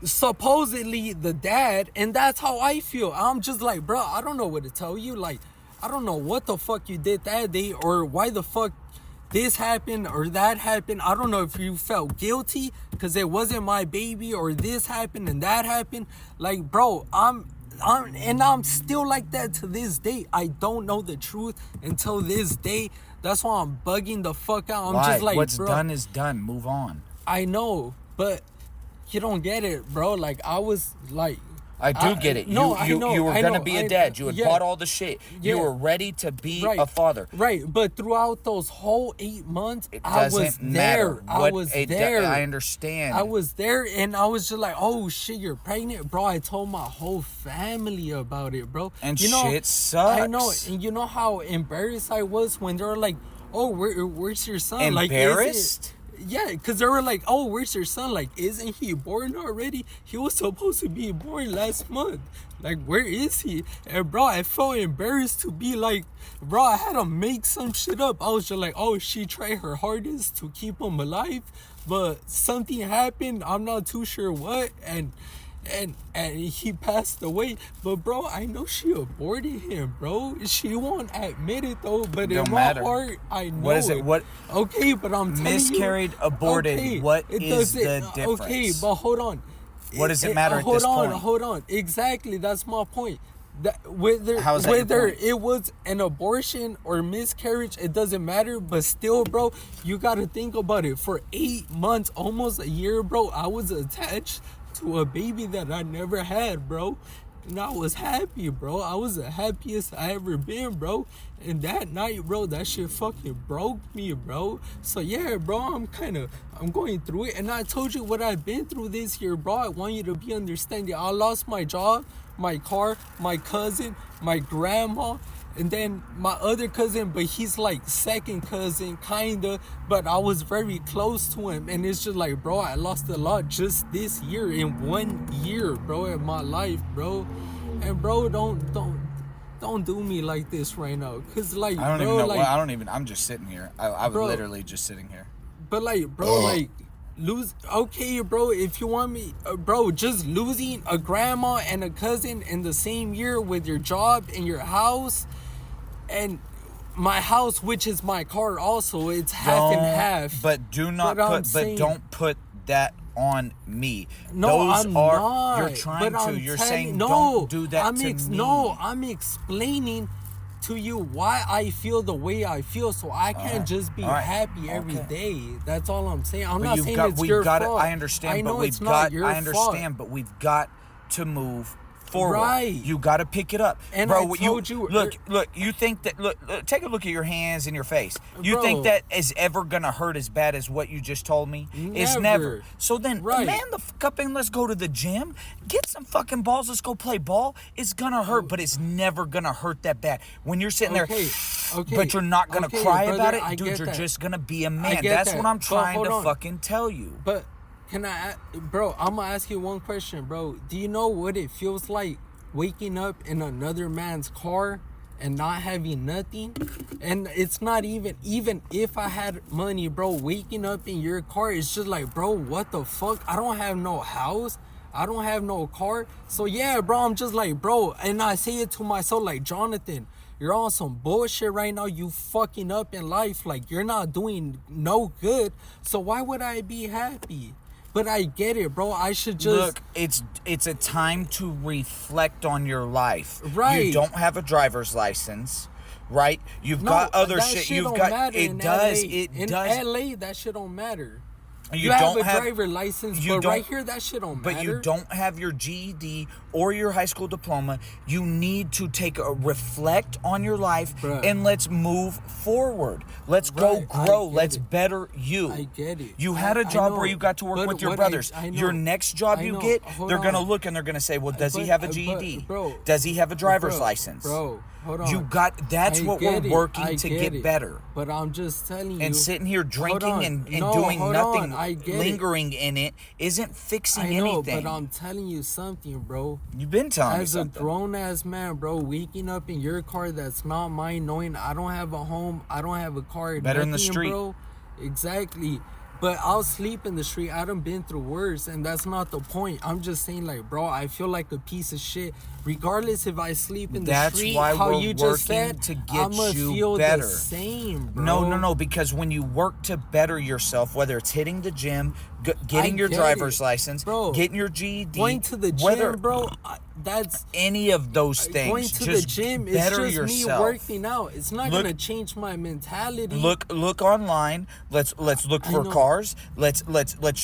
supposedly the dad, and that's how I feel. I'm just like, bro, I don't know what to tell you. Like, I don't know what the fuck you did that day or why the fuck this happened or that happened. I don't know if you felt guilty because it wasn't my baby or this happened and that happened. Like, bro, I'm still like that to this day. I don't know the truth until this day. That's why I'm bugging the fuck out. I'm just like, what's bro, done is done. Move on. I know, but you don't get it, bro. Like, I was like... I do get it. You were going to be a dad. You had bought all the shit. Yeah. You were ready to be a father. Right, but throughout those whole 8 months, I was there. I was there. I understand. I was there, and I was just like, oh, shit, you're pregnant? Bro, I told my whole family about it, bro. And shit sucks. I know, and you know how embarrassed I was when they were like, oh, where's your son? Embarrassed? Like, yeah, because they were like, oh, where's your son? Like, isn't he born already? He was supposed to be born last month. Like, where is he? And, bro, I felt embarrassed to be like, bro, I had to make some shit up. I was just like, oh, she tried her hardest to keep him alive. but something happened. I'm not too sure what, and he passed away. But bro, I know she aborted him, bro. She won't admit it though, but Don't in my matter. heart, I know What is it? What Okay, but I'm telling miscarried, you, aborted? okay, What it is the doesn't- difference? Okay, but hold on. What does it matter at this point? Hold on. Exactly, that's my point. That whether How is that your whether point? it was an abortion or miscarriage, it doesn't matter. But still, bro, you gotta think about it. For 8 months, almost a year, bro, I was attached to a baby that I never had, bro. And I was happy, bro. I was the happiest I ever been, bro. And that night, bro, that shit fucking broke me, bro. So yeah, bro, I'm going through it. And I told you what I've been through this year, bro. I want you to be understanding. I lost my job, my car, my cousin, my grandma, and then my other cousin, but he's like second cousin, kinda, but I was very close to him. And it's just like, bro, I lost a lot just this year, in 1 year, bro, in my life, bro. And bro, don't do me like this right now, cause like, I don't bro, even know. like, I'm just sitting here. I was Bro. literally just sitting here. but like, bro, like, okay, bro, if you want me, bro, just losing a grandma and a cousin in the same year with your job and your house, and my house, which is my car also, it's half and half. But do not But I'm put. saying- But don't put that on me. No, Those I'm are, not. You're trying but to. I'm You're telling- saying no, don't do that I'm to me. No, I'm explaining to you why I feel the way I feel, so I can't just be All right. happy every day. Okay. That's all I'm saying. I'm But not you've saying got, it's we've your got fault. it. I understand, I know but we've it's got. not your I understand, fault. but we've got to move forward. Right. You got to pick it up, And bro. I told you- Look. You think that? Look. Take a look at your hands and your face. You Bro. think that is ever gonna hurt as bad as what you just told me? It's Never. never. So then, Right. man, the fuck up and let's go to the gym. Get some fucking balls. Let's go play ball. It's gonna hurt, but it's never gonna hurt that bad. When you're sitting Okay, there, okay, but you're not gonna okay, cry brother, about it, I dude. get You're that. just gonna be a man. get That's that, what I'm but trying hold to on. fucking tell you. But can bro, I'm gonna ask you one question, bro. Do you know what it feels like waking up in another man's car and not having nothing? And it's not even if I had money, bro, waking up in your car, it's just like, bro, what the fuck? I don't have no house. I don't have no car. So yeah, bro, I'm just like, bro, and I say it to myself like, Jonathan, you're on some bullshit right now. You fucking up in life. Like, you're not doing no good. So why would I be happy? But I get it, bro. I should just Look, it's a time to reflect on your life. Right. You don't have a driver's license, right? You've No, got other that shit. Don't You've got matter it in does. LA. It in does. LA, that shit don't matter. You You have don't a have- driver license, you but don't- right here, that shit don't But matter. you don't have your GED or your high school diploma. You need to take a reflect on your life, Bruh. and let's move forward. Let's go Right, I grow. get Let's it. better you. I get it. You had a I job know. where you got to work But with your what brothers. I know. Your next job I you know. get, Hold they're gonna on. look and they're gonna say, "Well, does he But- have a GED? bro, Does he have a driver's bro, license?" Bro, hold on. You got. That's I what get we're it. working I to get get it. better. But I'm just telling you. And sitting here Hold drinking on. and No, doing hold nothing, on. I get it. lingering in it, isn't fixing I know, anything. but I'm telling you something, bro. You've been telling me As a something. grown ass man, bro, waking up in your car that's not mine, knowing I don't have a home, I don't have a car, Better in the nothing, street. bro. Exactly. But I'll sleep in the street. I done been through worse, and that's not the point. I'm just saying, like, bro, I feel like a piece of shit. Regardless if I sleep in the That's street, why how we're you just working said, to get I'ma you feel better. the same, bro. No, because when you work to better yourself, whether it's hitting the gym, getting I your get driver's it. license, Bro, getting your GED, going to the whether gym, bro, that's any of those things, going to just the gym. It's better just yourself. me working out. It's not Look- gonna change my mentality. Look online. Let's look I for know. cars. Let's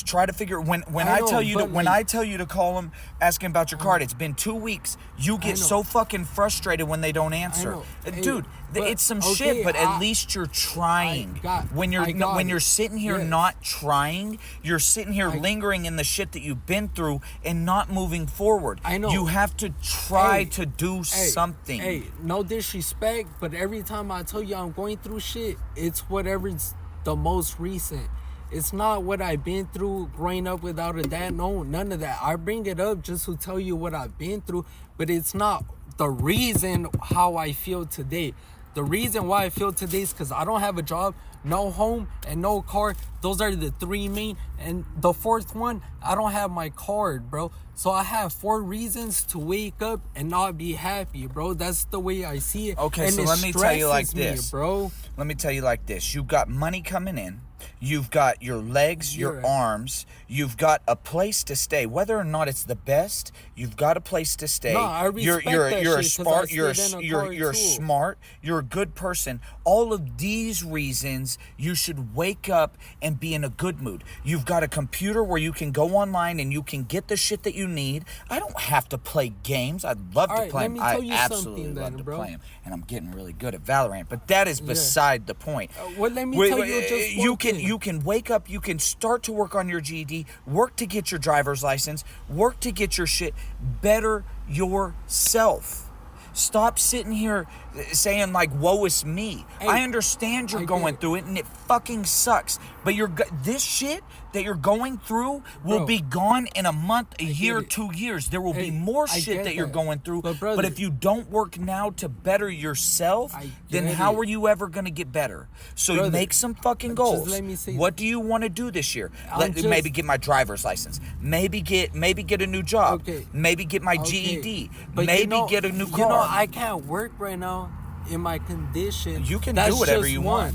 try to figure when I I know, tell you to but when like- I tell you to call them asking about your card. It's been 2 weeks. You get know. so fucking frustrated when they don't answer. know. Hey, Dude, but, it's some okay, shit, but at I- least you're trying. When you're it. you're sitting here Yes. not trying, you're sitting here lingering in the shit that you've been through and not moving forward. I know. You have to try Hey, to do something. Hey, no disrespect, but every time I tell you I'm going through shit, it's whatever's the most recent. It's not what I've been through growing up without a dad. No, none of that. I bring it up just to tell you what I've been through, but it's not the reason how I feel today. The reason why I feel today is because I don't have a job, no home, and no car. Those are the 3 main. And the 4th one, I don't have my card, bro. So I have 4 reasons to wake up and not be happy, bro. That's the way I see it. Okay, and so let me tell you like this, bro. Let me tell you like this. You've got money coming in. You've got your legs, your arms. You've got a place to stay. Whether or not it's the best, you've got a place to stay. No, I respect you're that smart. you're Smart. You're a good person. All of these reasons, you should wake up and be in a good mood. You've got a computer where you can go online and you can get the shit that you need. I don't have to play games. I'd love to play them. I absolutely love to play them, and I'm getting really good at Valorant. But that is beside the point. Well, let me tell you, just you can wake up, you can start to work on your GED, work to get your driver's license, work to get your shit, better yourself. Stop sitting here saying like, woe is me. Hey, I understand you're going through it and it fucking sucks. But this shit that you're going through will be gone in a month, a year, 2 years. There will be more shit that you're going through. But if you don't work now to better yourself, then how are you ever going to get better? So make some fucking goals. Let me say, what do you want to do this year? Maybe get my driver's license. Maybe get a new job. Okay. Maybe get my GED. But maybe get a new car. You know, I can't work right now in my condition. You can do whatever you want.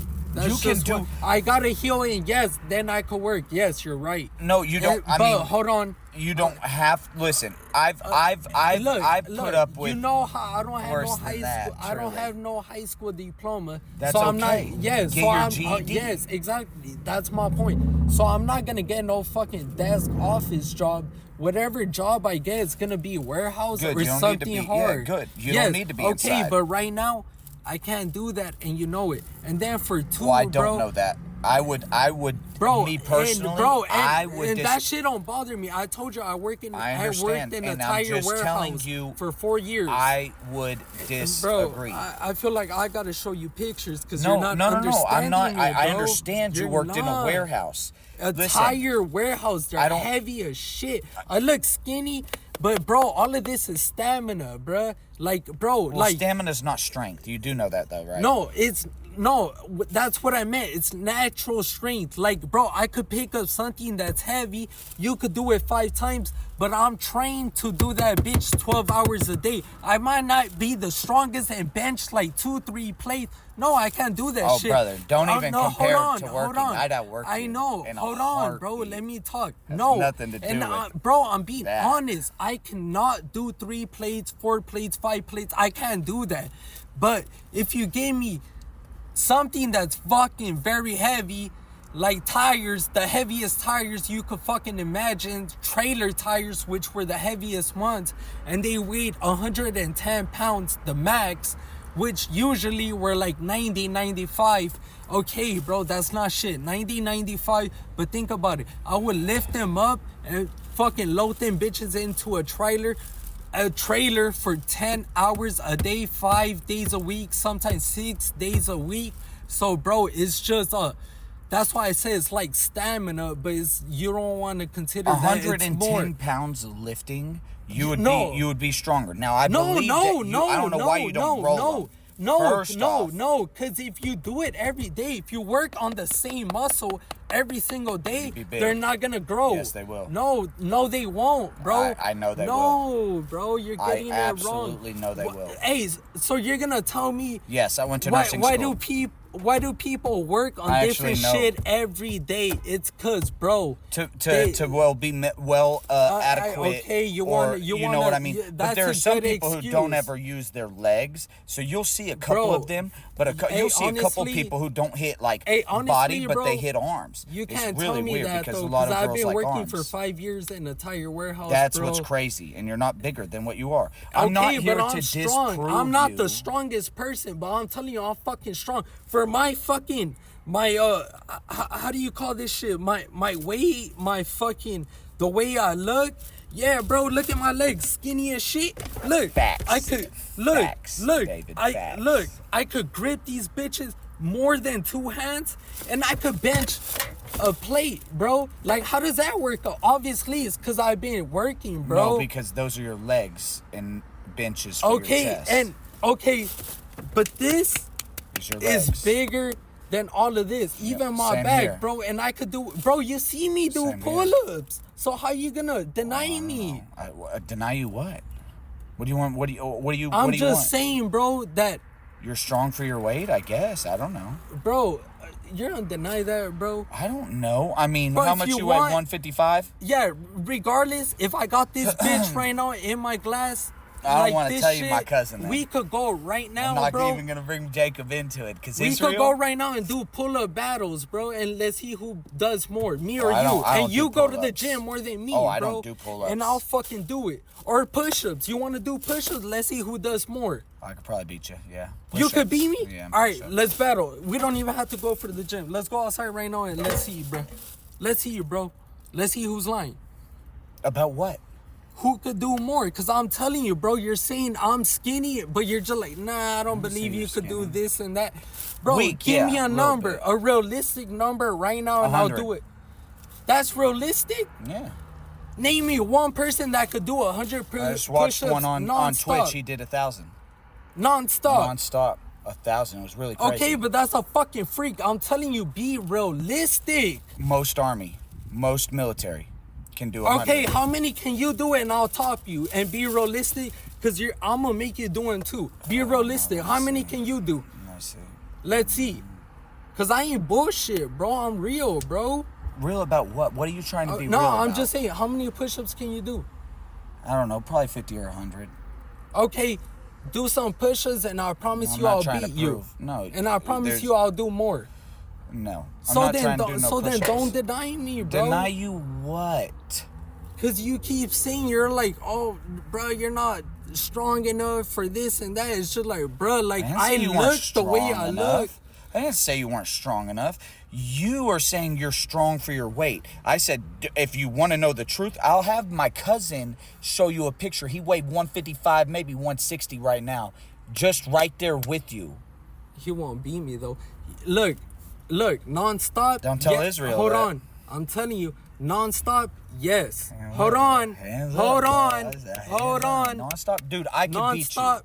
I gotta heal, and yes, then I could work. Yes, you're right. No, you don't. Hold on. You don't have. Listen, I've put up with. You know how I don't have no high school. I don't have no high school diploma. So I'm not. Yes. Get your GED. Yes, exactly. That's my point. So I'm not gonna get no fucking desk office job. Whatever job I get is gonna be warehouse or something hard. Yeah, good. You don't need to be inside. Okay, but right now, I can't do that, and you know it. And then for 2, well, I don't know that. I would, bro, me personally, and that shit don't bother me. I told you I worked in a tire warehouse for 4 years. I would disagree. Bro, I feel like I gotta show you pictures because no, you're not understanding I'm not. me, bro. I understand you worked in a warehouse. Tire warehouse. They're heavy as shit. I look skinny. But bro, all of this is stamina, bro. Like, bro, well, stamina's not strength. You do know that though, right? No, that's what I meant. It's natural strength. Like, bro, I could pick up something that's heavy. You could do it 5 times, but I'm trained to do that bitch 12 hours a day. I might not be the strongest and bench like 2-3 plates. No, I can't do that shit. Oh, brother, don't even compare to working. I'd outwork you. I know. Hold on, bro. Let me talk. Has nothing to do with bro, I'm being honest. I cannot do 3 plates, 4 plates, 5 plates. I can't do that. But if you gave me something that's fucking very heavy, like tires, the heaviest tires you could fucking imagine, trailer tires, which were the heaviest ones, and they weighed 110 pounds, the max, which usually were like 90, 95. Okay, bro, that's not shit. 90, 95, but think about it. I would lift them up and fucking load them bitches into a trailer for 10 hours a day, 5 days a week, sometimes 6 days a week. So, bro, it's just that's why I say it's like stamina, but you don't want to consider 110 pounds of lifting. You would be stronger. Now I believe I don't know why you don't roll them. No, because if you do it every day, if you work on the same muscle every single day, they're not gonna grow. Yes, they will. No, they won't, bro. I know they will. No, bro, you're getting it wrong. I absolutely know they will. Hey, so you're gonna tell me? Yes, I went to nursing school. Why do people work on different shit every day? It's cause, bro, to be adequate. Okay, you know what I mean. But there are some people who don't ever use their legs, so you'll see a couple of them, but you'll see a couple people who don't hit like body, but they hit arms. You can't tell me that though, because I've been working for 5 years in a tire warehouse. That's what's crazy, and you're not bigger than what you are. I'm not here to disprove you. I'm not the strongest person, but I'm telling you, I'm fucking strong. For my fucking, how do you call this shit? My weight, the way I look. Yeah, bro, look at my legs, skinny as shit. Look, facts. I could I could grip these bitches more than 2 hands, and I could bench a plate, bro. Like, how does that work though? Obviously, it's because I've been working, bro. No, because those are your legs and benches for your chest. But this your legs. is bigger than all of this. Even my same back, here. bro. And I could do, bro, you see me do Same here. pull-ups. So how you gonna deny me? Deny you what? What do you want? I'm just saying, bro, that, you're strong for your weight, I guess. I don't know. bro, you're gonna deny that, bro. I don't know. I mean, Bro, how if much you you weigh? want- 155? Yeah, regardless, if I got this bitch right now in my glass, I don't want to tell you my cousin then. We could go right now, I'm not bro. even gonna bring Jacob into it because We could go right now and do pull-up battles, bro, and let's see who does more, me or I you. don't And do you go to the pull-ups. gym more than me, Oh, bro. I don't do pull-ups. And I'll fucking do it. Or push-ups. You want to do push-ups? Let's see who does more. I could probably beat you. Yeah. You could beat me? Yeah. All right, push-ups. let's battle. We don't even have to go for the gym. Let's go outside right now and let's see, bro. Let's see, bro. Let's see who's lying. About what? Who could do more? Because I'm telling you, bro, you're saying I'm skinny, but you're just like, nah, I don't believe you could do this and that. Bro, Weak, give me yeah, a a little number, bit. a realistic number right now, and I'll 100. do it. That's realistic? Yeah. Name me one person that could do 100 I just watched push-ups one on non-stop. Twitch. He did 1,000. Non-stop. Non-stop. 1,000. It was really crazy. Okay, but that's a fucking freak. I'm telling you, be realistic. Most army, most military can do 100. Okay, how many can you do it and I'll top you and be realistic? Because I'm going to make you doing too. Be realistic. How many can you do? I see. Let's see. Because I ain't bullshit, bro. I'm real, bro. Real about what? What are you trying to be No, real I'm about? just saying, how many push-ups can you do? I don't know, probably 50 or 100. Okay, do some push-ups and I promise I'm you not I'll trying to beat you. prove. No. And I promise there's- you I'll do more. No. I'm So not then, trying to do no then push-ups. don't deny me, bro. Deny you what? Because you keep saying you're like, oh, bro, you're not strong enough for this and that. It's just like, bro, like, didn't I say you weren't look the way strong I enough. look. I didn't say you weren't strong enough. You are saying you're strong for your weight. I said, if you want to know the truth, I'll have my cousin show you a picture. He weighed 155, maybe 160 right now. Just right there with you. He won't beat me, though. Look, non-stop. Don't tell Israel Hold that. on. I'm telling you, non-stop, yes. Hold on. Hold on. Non-stop. Dude, I could beat you. Non-stop.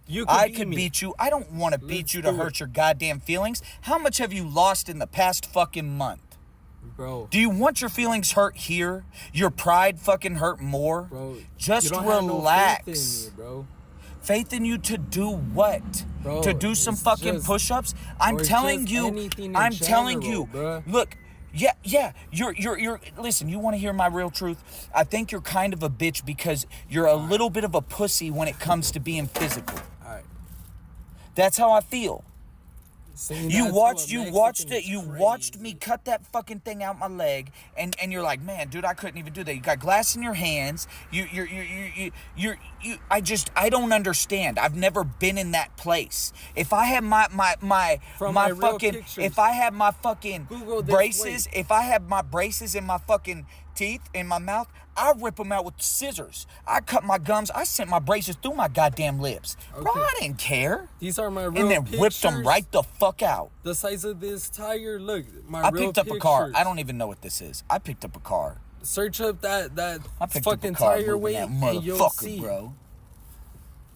You could I beat could me. beat you. I don't want to beat Let's you to do hurt it. your goddamn feelings. How much have you lost in the past fucking month? Bro. Do you want your feelings hurt here? Your pride fucking hurt more? Bro, Just you don't have no relax. faith in me, bro. Faith in you to do what? Bro, To do some it's fucking just- push-ups? I'm or telling just you. anything in I'm telling general, you. bruh. Look, yeah. You're. Listen, you want to hear my real truth? I think you're kind of a bitch because you're a little bit of a pussy when it comes to being physical. All right. That's how I feel. Saying You that to a watched Mexican it. is You watched me crazy. cut that fucking thing out my leg, and you're like, man, dude, I couldn't even do that. You got glass in your hands. I don't understand. I've never been in that place. If I had my From my real fucking, pictures. if I had my fucking Google this, braces, wait. if I had my braces in my fucking teeth in my mouth, I rip them out with scissors. I cut my gums. I sent my braces through my goddamn lips. Bro, Okay. I didn't care. These are my real And then whipped them pictures. right the fuck out. The size of this tire, look, my I real picked up a car. pictures. I don't even know what this is. I picked up a car. Search up that I picked fucking up a car tire moving weight that and you'll motherfucker, see. bro.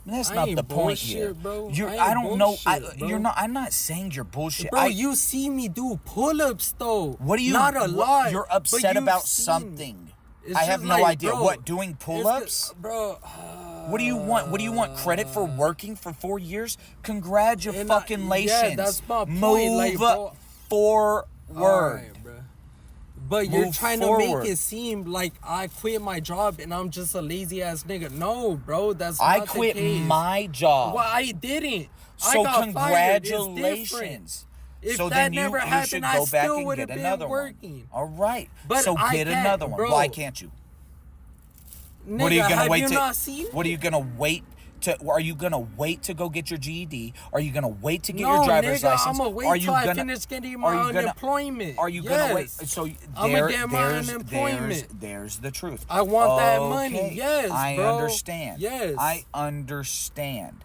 That's I not ain't the point here. bullshit, bro. I don't know. bullshit, bro. You're not. I'm not saying you're bullshit. Bro, you see me do pull-ups though. What do you? Not a what- lot. You're but upset you've about seen. something. It's I have just no like, idea. bro, What? Doing it's pull-ups? bro. What do you want? What do you want credit for working for 4 years? Congratulations. yeah, that's my point, Move like, bro. forward. Alright, bro. But you're Move trying to forward. make it seem like I quit my job and I'm just a lazy ass nigga. No, bro, that's I not quit the case. my job. Well, I didn't. I So got fired. It's different. congratulations. If So that then never you happened, should I go back still and would get have been another working. one. All right. But so I get can't, another one. bro. Why can't you? Nigga, What are you gonna have wait you to? not seen What are me? you gonna wait to? Are you gonna wait to go get your GED? Are you gonna wait to get No, your driver's nigga, license? I'm gonna wait Are you till I gonna- finish getting are my you gonna- unemployment. Are you gonna wait? Yes. So I'ma get my unemployment. There's the truth. I want that money. Okay, Yes, I bro. understand. Yes. I understand.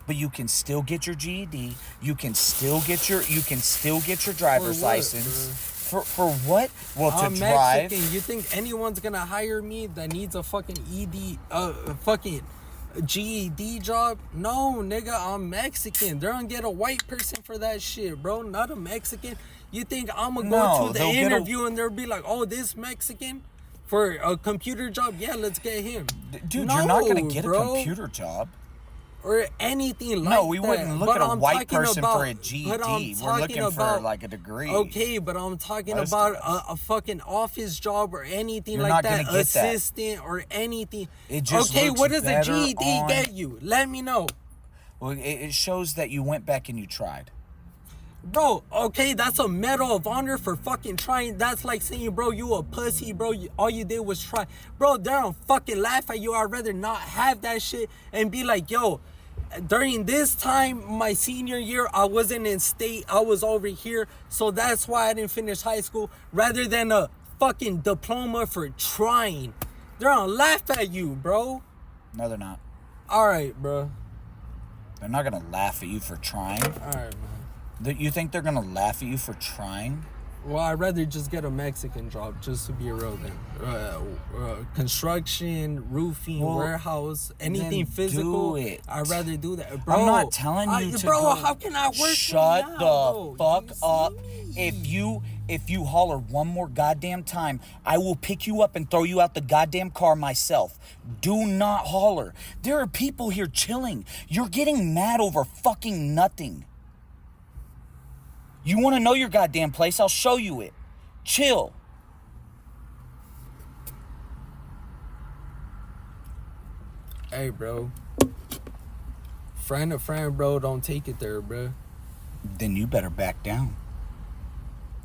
But you can still get your GED. You can still get your driver's For what, license. For what? Well, to I'm drive. Mexican. You think anyone's gonna hire me that needs a fucking ED, fucking GED job? No, nigga, I'm Mexican. They're gonna get a white person for that shit, bro. Not a Mexican. You think I'm gonna go to the interview and they'll be like, oh, this Mexican for a computer job? Yeah, let's get him. Dude, you're not gonna get a computer job. Or anything like that. No, we wouldn't look at a white person for a GED. We're looking for like a degree. Okay, but I'm talking about a fucking office job or anything like that. Assistant or anything. It just okay, what does a GED get you? Let me know. Well, it shows that you went back and you tried. Bro, okay, that's a medal of honor for fucking trying. That's like saying, bro, you a pussy, bro. All you did was try. Bro, they don't fucking laugh at you. I'd rather not have that shit and be like, yo, during this time, my senior year, I wasn't in state. I was over here. So that's why I didn't finish high school. Rather than a fucking diploma for trying. They're gonna laugh at you, bro. No, they're not. All right, bro. They're not gonna laugh at you for trying. All right, man. You think they're gonna laugh at you for trying? Well, I'd rather just get a Mexican job, just to be real then. Construction, roofing, warehouse, anything physical. Do it. I'd rather do that. Bro, I'm not telling you to bro, go. how can I work? Shut now, the fuck up. Me. If you holler one more goddamn time, I will pick you up and throw you out the goddamn car myself. Do not holler. There are people here chilling. You're getting mad over fucking nothing. You want to know your goddamn place? I'll show you it. Chill. Hey, bro. Friend to friend, bro. Don't take it there, bro. Then you better back down.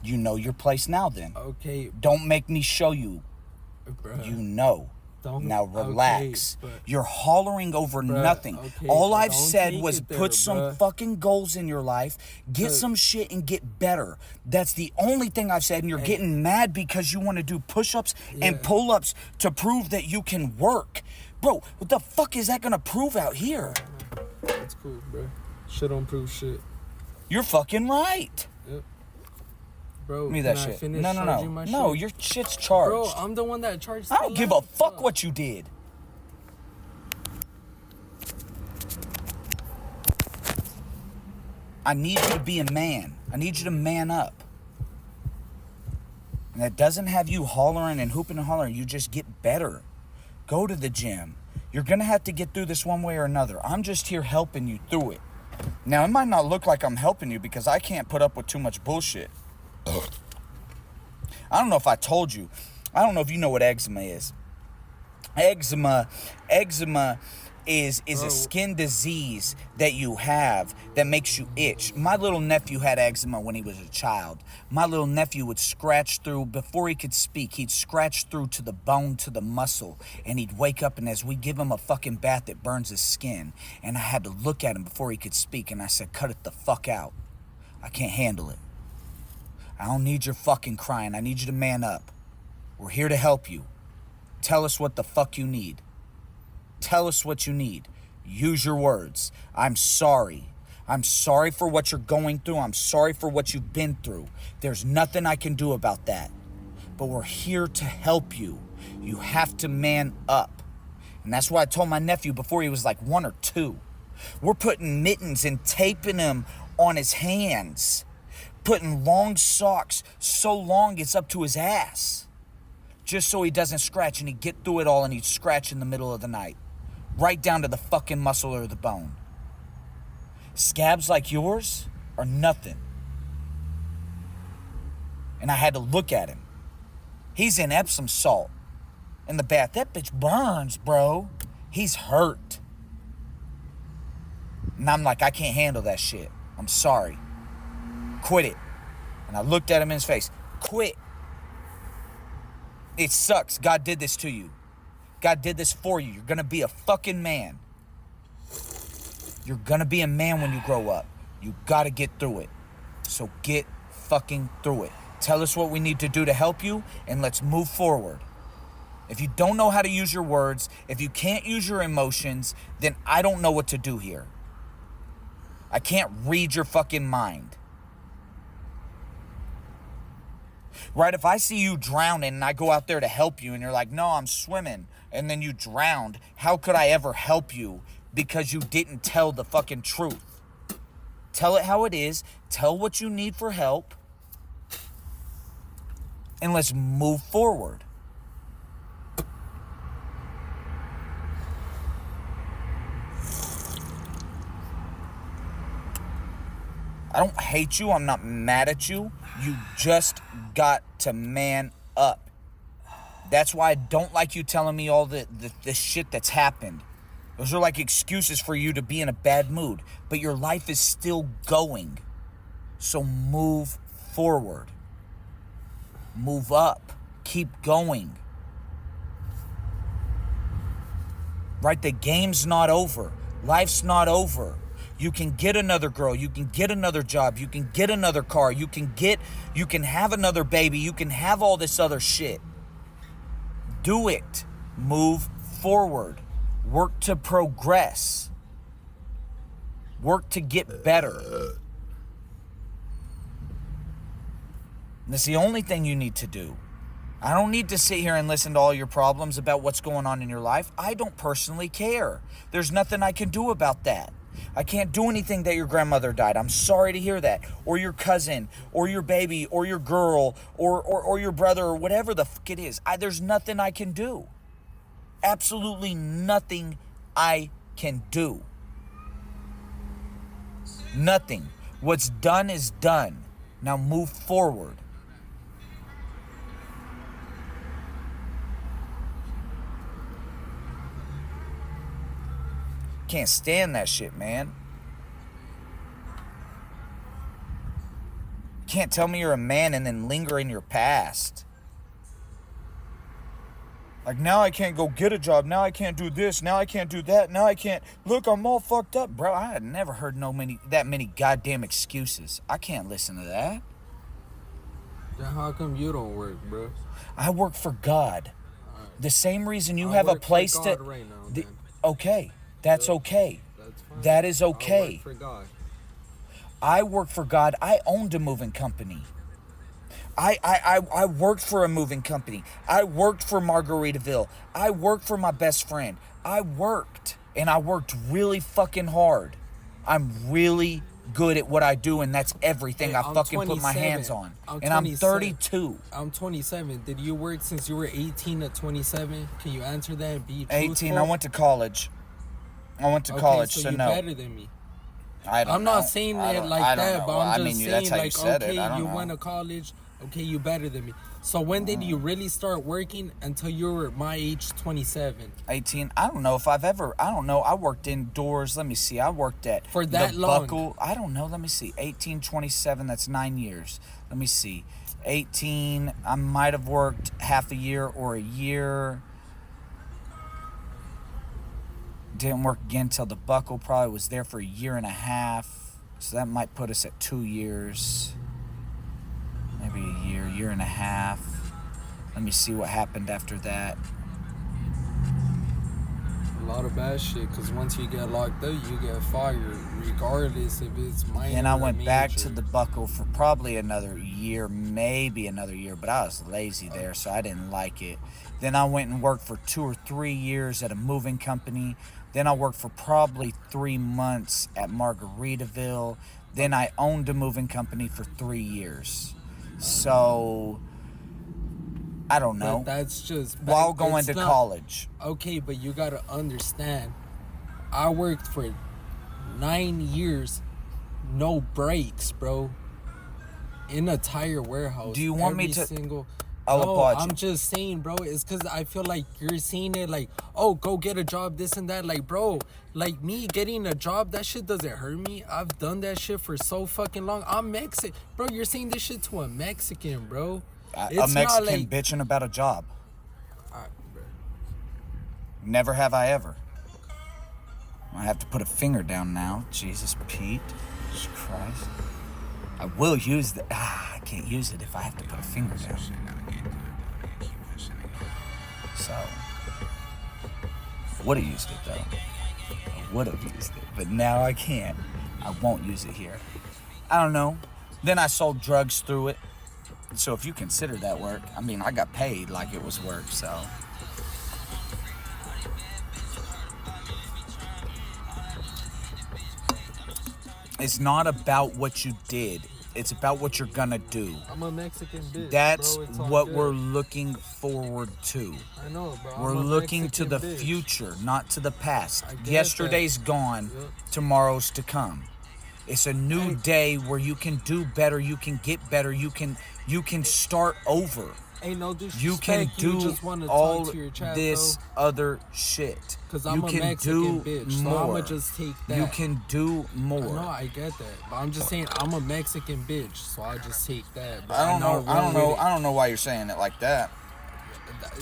You know your place now, then. Okay. Don't make me show you. Bruh. You know. Now relax. Okay, you're hollering over nothing. Okay, all I've said was put some fucking goals in your life, get some shit and get better. That's the only thing I've said, and you're getting mad because you want to do push-ups and pull-ups to prove that you can work. Bro, what the fuck is that gonna prove out here? That's cool, bro. Shit don't prove shit. You're fucking right. Yep. Bro, give me that shit. No, your shit's charged. Bro, I'm the one that charged. I don't give a fuck what you did. I need you to be a man. I need you to man up. And that doesn't have you hollering and hooping and hollering. You just get better. Go to the gym. You're going to have to get through this one way or another. I'm just here helping you through it. Now, it might not look like I'm helping you because I can't put up with too much bullshit. I don't know if I told you. I don't know if you know what eczema is. Eczema is a skin disease that you have that makes you itch. My little nephew had eczema when he was a child. My little nephew would scratch through, before he could speak, he'd scratch through to the bone, to the muscle, and he'd wake up, and as we give him a fucking bath, it burns his skin. And I had to look at him before he could speak, and I said, cut it the fuck out. I can't handle it. I don't need your fucking crying. I need you to man up. We're here to help you. Tell us what the fuck you need. Tell us what you need. Use your words. I'm sorry. I'm sorry for what you're going through. I'm sorry for what you've been through. There's nothing I can do about that. But we're here to help you. You have to man up. And that's why I told my nephew before he was like 1 or 2. We're putting mittens and taping him on his hands. Putting long socks so long it's up to his ass. Just so he doesn't scratch, and he'd get through it all and he'd scratch in the middle of the night. Right down to the fucking muscle or the bone. Scabs like yours are nothing. And I had to look at him. He's in Epsom salt in the bath. That bitch burns, bro. He's hurt. And I'm like, I can't handle that shit. I'm sorry. Quit it. And I looked at him in his face. Quit. It sucks. God did this to you. God did this for you. You're going to be a fucking man. You're going to be a man when you grow up. You got to get through it. So get fucking through it. Tell us what we need to do to help you, and let's move forward. If you don't know how to use your words, if you can't use your emotions, then I don't know what to do here. I can't read your fucking mind. Right, if I see you drowning and I go out there to help you and you're like, no, I'm swimming. and then you drowned, how could I ever help you because you didn't tell the fucking truth? Tell it how it is. Tell what you need for help. And let's move forward. I don't hate you. I'm not mad at you. You just got to man up. That's why I don't like you telling me all the shit that's happened. Those are like excuses for you to be in a bad mood. But your life is still going. So move forward. Move up. Keep going. Right? The game's not over. Life's not over. You can get another girl. You can get another job. You can get another car. You can have another baby. You can have all this other shit. Do it. Move forward. Work to progress. Work to get better. That's the only thing you need to do. I don't need to sit here and listen to all your problems about what's going on in your life. I don't personally care. There's nothing I can do about that. I can't do anything that your grandmother died. I'm sorry to hear that. Or your cousin, or your baby, or your girl, or your brother, or whatever the fuck it is. There's nothing I can do. Absolutely nothing I can do. Nothing. What's done is done. Now move forward. Can't stand that shit, man. Can't tell me you're a man and then linger in your past. Like, now I can't go get a job. Now I can't do this. Now I can't do that. Now I can't. Look, I'm all fucked up. Bro, I had never heard that many goddamn excuses. I can't listen to that. Then how come you don't work, bro? I work for God. Right. The same reason you have a place to... Right now, okay. That's okay. That's fine. That is okay. I work for God. I work for God. I owned a moving company. I worked for a moving company. I worked for Margaritaville. I worked for my best friend. I worked. And I worked really fucking hard. I'm really good at what I do, and that's everything I fucking put my hands on. And I'm 32. I'm 27. Did you work since you were 18 to 27? Can you answer that and be truthful? 18. I went to college. So you're no. better than me. I'm not saying it like that, but I'm just saying, like, okay, you went to college, okay, you better than me. So when did you really start working until you were my age, 27? 18. I don't know if I worked indoors. Let me see. I worked at for that the long. Buckle. I don't know. Let me see. 18, 27. That's 9 years. Let me see. 18. I might have worked half a year or a year. Didn't work again till the Buckle. Probably was there for a year and a half. So that might put us at 2 years. Maybe a year and a half. Let me see what happened after that. A lot of bad shit, because once you get locked up, you get fired, regardless if it's minor. And I went major. back to the Buckle for probably another year, maybe another year, but I was lazy there, so I didn't like it. Then I went and worked for 2 or 3 years at a moving company. Then I worked for probably 3 months at Margaritaville. Then I owned a moving company for 3 years. So, I don't know. But that's just... While going to college. Okay, but you gotta understand. I worked for 9 years, no breaks, bro. In a tire warehouse. Do you want me to... No, I'm just saying, bro, it's because I feel like you're seeing it like, oh, go get a job, this and that. Like, bro, like me getting a job, that shit doesn't hurt me. I've done that shit for so fucking long. I'm Mexican. Bro, you're saying this shit to a Mexican, bro. A Mexican bitching about a job. Bro. Never have I ever. I have to put a finger down now. Jesus, Pete. Jesus Christ. I will use the... I can't use it if I have to put a finger down. So, would have used it though. I would have used it, but now I can't. I won't use it here. I don't know. Then I sold drugs through it. So if you consider that work, I mean, I got paid like it was work, so. It's not about what you did. It's about what you're gonna do. I'm a Mexican bitch. That's bro. It's all what good. we're looking forward to. I know, bro. We're I'm a looking to Mexican the bitch. future, not to the past. I get Yesterday's that. gone, Yep. tomorrow's to come. It's a new Hey. day where you can do better, you can get better, you can start over. Ain't no disrespect. You can do just wanna all talk to your chat, this other shit. Because You I'm a can Mexican do bitch, so more. I'ma just take that. You can do more. No, I get that, but I'm just saying I'm a Mexican bitch, so I just take that. But I don't know. run with it. I don't know why you're saying it like that.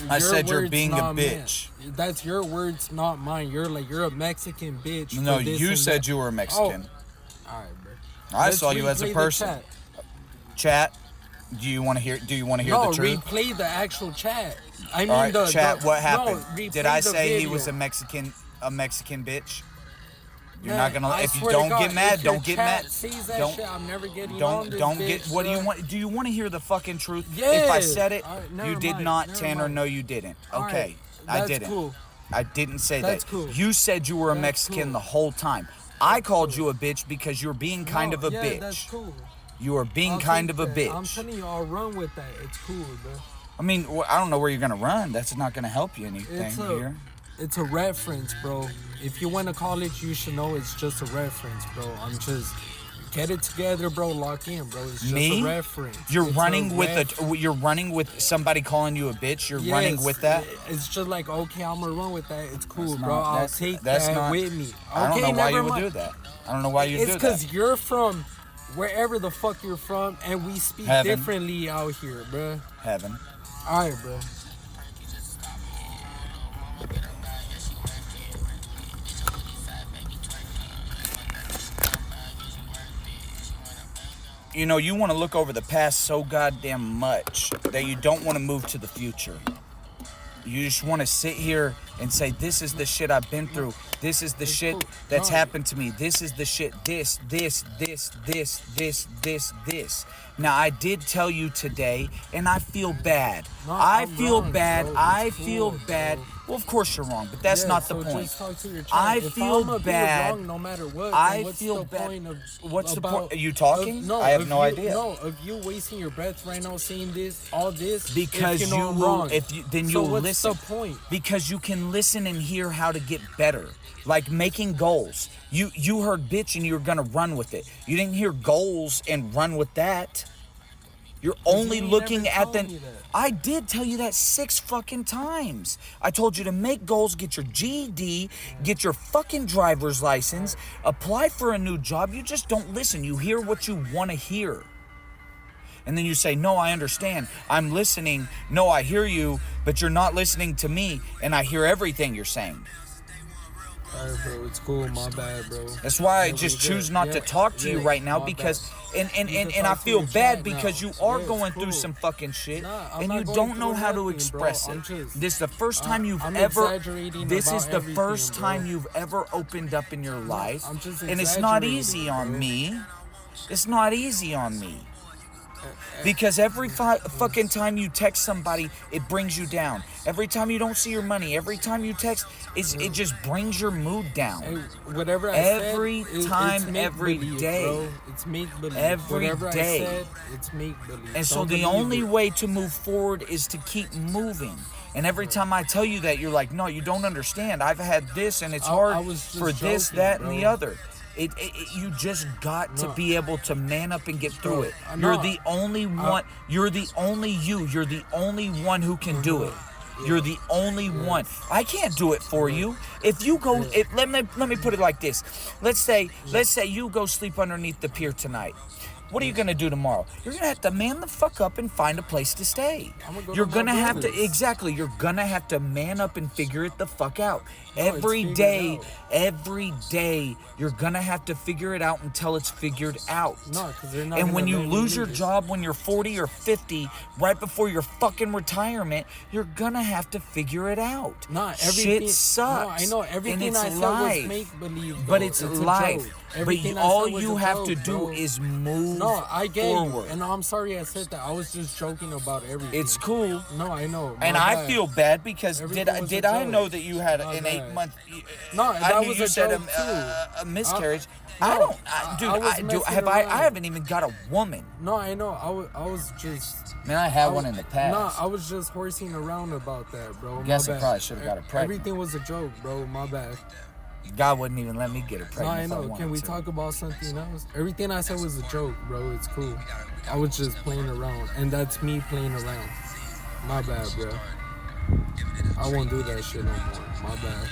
I Your said you're words, being a not mine. bitch. That's your words, not mine. You're a Mexican bitch. No, for this you and said that. you were a Mexican. Oh. All right, bro. I Let's saw you as a replay the person. chat. Chat. Do you want to hear? Do you want to hear No, the truth? replay the actual chat. I mean All right, the chat. the, What happened? No, replay Did I the say he video. was a Mexican bitch? You're Man, not gonna. I If you swear to don't God, get mad, if your don't get chat mad. sees that Don't shit, I'm never getting on don't this don't bitch, get. What do you bro. want? Do you want to hear the fucking truth? Yeah. If I said it, All right, you never did mind, not, never Tanner. mind. No, you didn't. All Okay, right, I that's didn't. cool. I didn't say That's that. cool. You said you were a That's Mexican cool. the whole time. I called you a bitch because you're being kind No, of a yeah, bitch. That's cool. You are being I'll kind take of a that. I'm bitch. telling you, I'll run with that. It's cool, bro. I mean, I don't know where you're gonna run. That's not gonna help you anything here. It's a reference, bro. If you went to college, you should know it's just a reference, bro. I'm just get it together, bro. Lock in, bro. It's just Me? a reference. You're It's running with ref- you're running with somebody calling you a bitch. You're running Yes, with that. It's just like, okay, I'm gonna run with that. It's cool, That's bro. not- I'll that's- take that's that not- with me. I don't Okay, know why you never would mind. do that. I don't know why you It's do that. because you're from wherever the fuck you're from, and we speak Heaven. differently out here, bro. Heaven. All right, bro. You know, you want to look over the past so goddamn much that you don't want to move to the future. You just want to sit here and say, this is the shit I've been through. This is the shit that's happened to me. This is the shit. This. Now, I did tell you today, and I feel bad. No, I I'm feel wrong, bad. bro. I It's feel cool, bad. bro. Well, of course you're wrong, but that's Yeah, not so the point. just talk to your chat. I If feel I'ma be bad. wrong no matter what, I then what's feel the bad. point of What's the about- point? Are you talking? of- no, I have of no you- idea. No, of you wasting your breath right now saying this, all this, Because if you know I'm will, wrong. if you, then so you'll what's listen. the point? Because you can listen and hear how to get better, like making goals. You heard bitch and you're gonna run with it. You didn't hear goals and run with that. You're only you looking never at the. told me that. I did tell you that 6 fucking times. I told you to make goals, get your GED, get your fucking driver's license, apply for a new job. You just don't listen. You hear what you want to hear. And then you say, no, I understand. I'm listening. No, I hear you, but you're not listening to me, and I hear everything you're saying. Alright, bro, it's cool. My bad, bro. That's why I Yeah, just we good. choose not to Yeah, talk to you yeah, right now my because bad. and You can I talk to feel your bad chat because now. you are Yeah, going it's through cool. some fucking shit Nah, I'm and not you going don't know through how to nothing, express bro. I'm it. just- This is the first time you've I'm ever exaggerating this about is the everything, first bro. time you've ever opened up in your life. I'm just And it's not exaggerating, easy on bro. me. It's not easy on me. Because every fucking time you text somebody, it brings you down. Every time you don't see your money, every time you text, it just brings your mood down. Hey, whatever I Every said, time, it's every make-believe, day. bro. It's make believe. Every whatever day. I said, it's make believe. And so the only way to move forward is to keep moving. And every time I tell you that, you're like, no, you don't understand. I've had this, and it's I hard was just for this, joking, that, and the bro. other. You just got to be able to man up and get through it. I You're know. the only one. You're the only you. You're the only one who can do it. You're the only one. I can't do it for you. If you go, let me put it like this. Let's say you go sleep underneath the pier tonight. What are you gonna do tomorrow? You're gonna have to man the fuck up and find a place to stay. You're gonna have to You're gonna have to man up and figure it the fuck out. Every day, you're gonna have to figure it out until it's figured out. No, 'cause they're not And when gonna you let lose you your leave. job when you're 40 or 50, right before your fucking retirement, you're gonna have to figure it out. Not everything. Shit sucks. No, I know everything and it's I said life. was make believe. But it's life. But all you have to do is is move No, I get forward. you. And I'm sorry I said that. I was just joking about everything. It's cool. No, I know. And My I bad. feel bad because Everything was a did I joke. know that you had My an bad. 8-month. No, I that knew was you a said joke too. a miscarriage. No, I don't, I was messing around. I haven't even got a woman. No, I know. I was just. Man, I had one in the past. No, I was just horsing around about that, bro. Guess My I bad. probably should have got her pregnant. Everything was a joke, bro. My bad. God wouldn't even let me get her No, pregnant. I know. Can we talk about something else? Everything I said was a joke, bro. It's cool. I was just playing around, and that's me playing around. My bad, bro. I won't do that shit no more. My bad.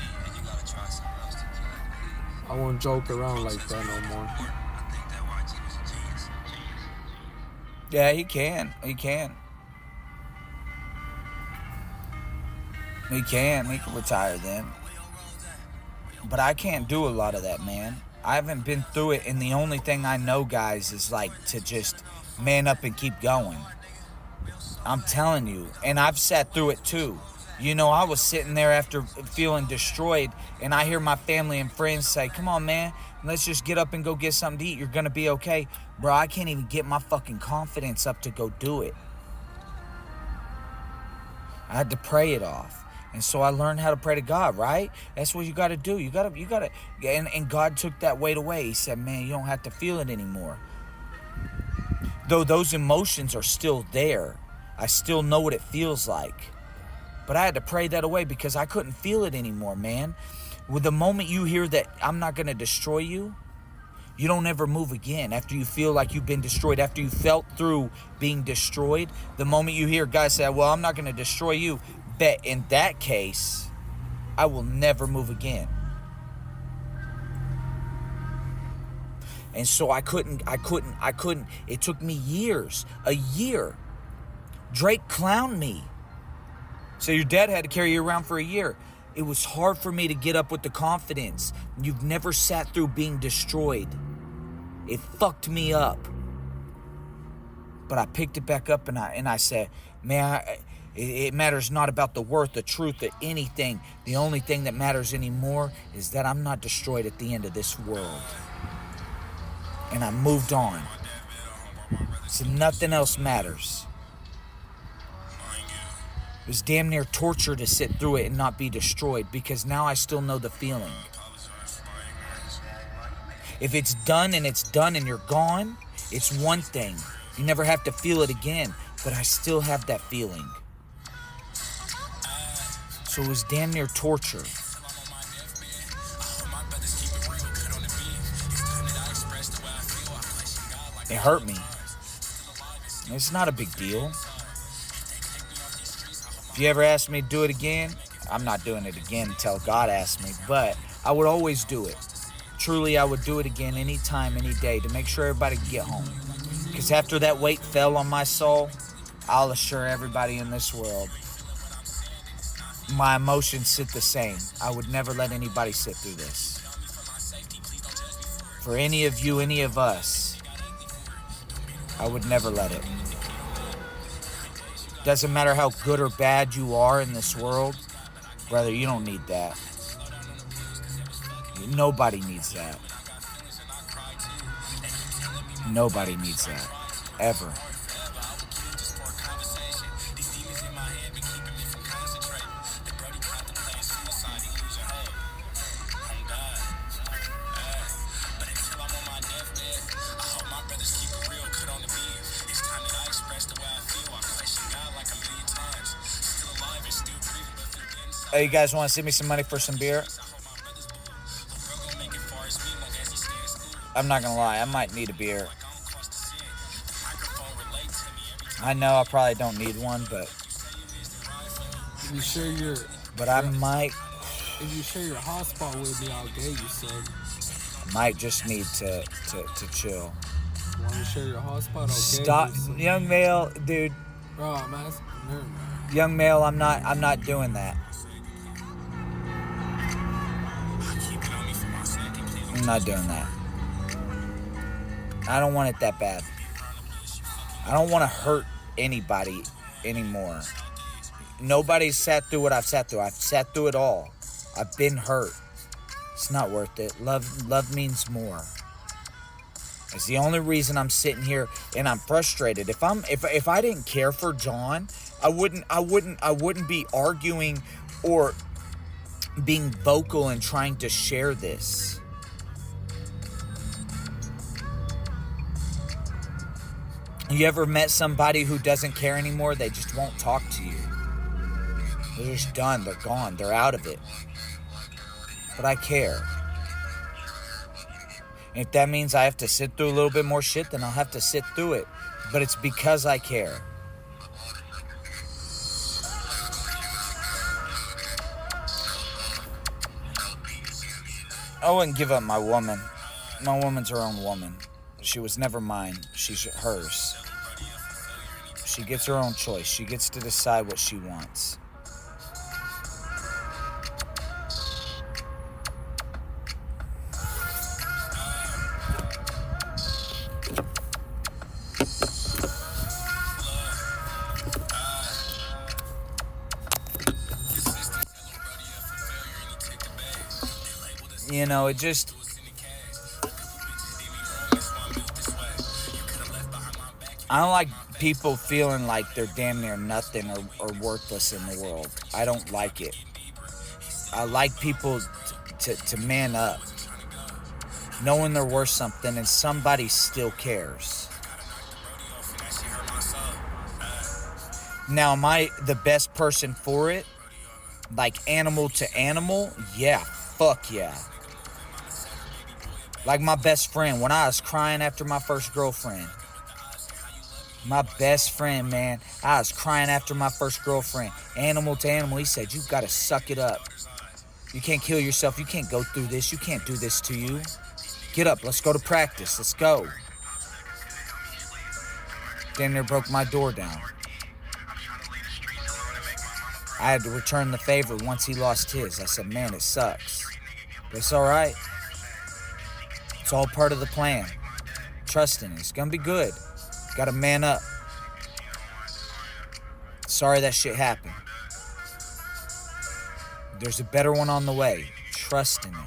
I won't joke around like that no more. Yeah, he can. He can. He can retire then. But I can't do a lot of that, man. I haven't been through it, and the only thing I know, guys, is like to just man up and keep going. I'm telling you. And I've sat through it too. You know, I was sitting there after feeling destroyed, and I hear my family and friends say, come on, man, let's just get up and go get something to eat. You're going to be okay. Bro, I can't even get my fucking confidence up to go do it. I had to pray it off. And so I learned how to pray to God, right? That's what you got to do. You got to, and God took that weight away. He said, man, you don't have to feel it anymore. Though those emotions are still there. I still know what it feels like. But I had to pray that away because I couldn't feel it anymore, man. With the moment you hear that I'm not going to destroy you, you don't ever move again. After you feel like you've been destroyed, after you felt through being destroyed, the moment you hear God say, well, I'm not going to destroy you, bet in that case, I will never move again. And so I couldn't. It took me years, a year. Drake clowned me. So your dad had to carry you around for a year. It was hard for me to get up with the confidence. You've never sat through being destroyed. It fucked me up. But I picked it back up and I said, man, it matters not about the worth, the truth, or anything. The only thing that matters anymore is that I'm not destroyed at the end of this world. And I moved on. So nothing else matters. It was damn near torture to sit through it and not be destroyed because now I still know the feeling. If it's done and you're gone, it's one thing. You never have to feel it again, but I still have that feeling. So it was damn near torture. It hurt me. It's not a big deal. If you ever ask me to do it again, I'm not doing it again until God asks me, but I would always do it. Truly, I would do it again anytime, any day to make sure everybody could get home. Because after that weight fell on my soul, I'll assure everybody in this world, my emotions sit the same. I would never let anybody sit through this. For any of you, any of us, I would never let it. Doesn't matter how good or bad you are in this world, brother, you don't need that. Nobody needs that. Nobody needs that. Ever. Hey, you guys want to send me some money for some beer? I'm not gonna lie, I might need a beer. I know I probably don't need one, but If you share your, but I might if you share your hotspot with me, I'll get you some. might just need to chill. Want to share your hotspot? I'll Stop, get you some. young male, dude. Bro, I'm asking. Never mind. Young male, I'm not doing that. I'm not doing that. I don't want it that bad. I don't want to hurt anybody anymore. Nobody's sat through what I've sat through. I've sat through it all. I've been hurt. It's not worth it. Love means more. It's the only reason I'm sitting here and I'm frustrated. If I didn't care for John, I wouldn't be arguing or being vocal and trying to share this. You ever met somebody who doesn't care anymore? They just won't talk to you. They're just done. They're gone. They're out of it. But I care. And if that means I have to sit through a little bit more shit, then I'll have to sit through it. But it's because I care. I wouldn't give up my woman. My woman's her own woman. She was never mine. She's hers. She gets her own choice. She gets to decide what she wants. You know, it just... I don't like people feeling like they're damn near nothing or worthless in the world. I don't like it. I like people to man up, knowing they're worth something and somebody still cares. Now, am I the best person for it? Like animal to animal? Yeah, fuck yeah. Like my best friend, when I was crying after my first girlfriend. My best friend, man. I was crying after my first girlfriend. Animal to animal, he said, you gotta suck it up. You can't kill yourself. You can't go through this. You can't do this to you. Get up, let's go to practice. Let's go. Damn near broke my door down. I had to return the favor once he lost his. I said, man, it sucks. But it's alright. It's all part of the plan. Trust in it. It's gonna be good. Gotta man up. Sorry that shit happened. There's a better one on the way. Trust in it.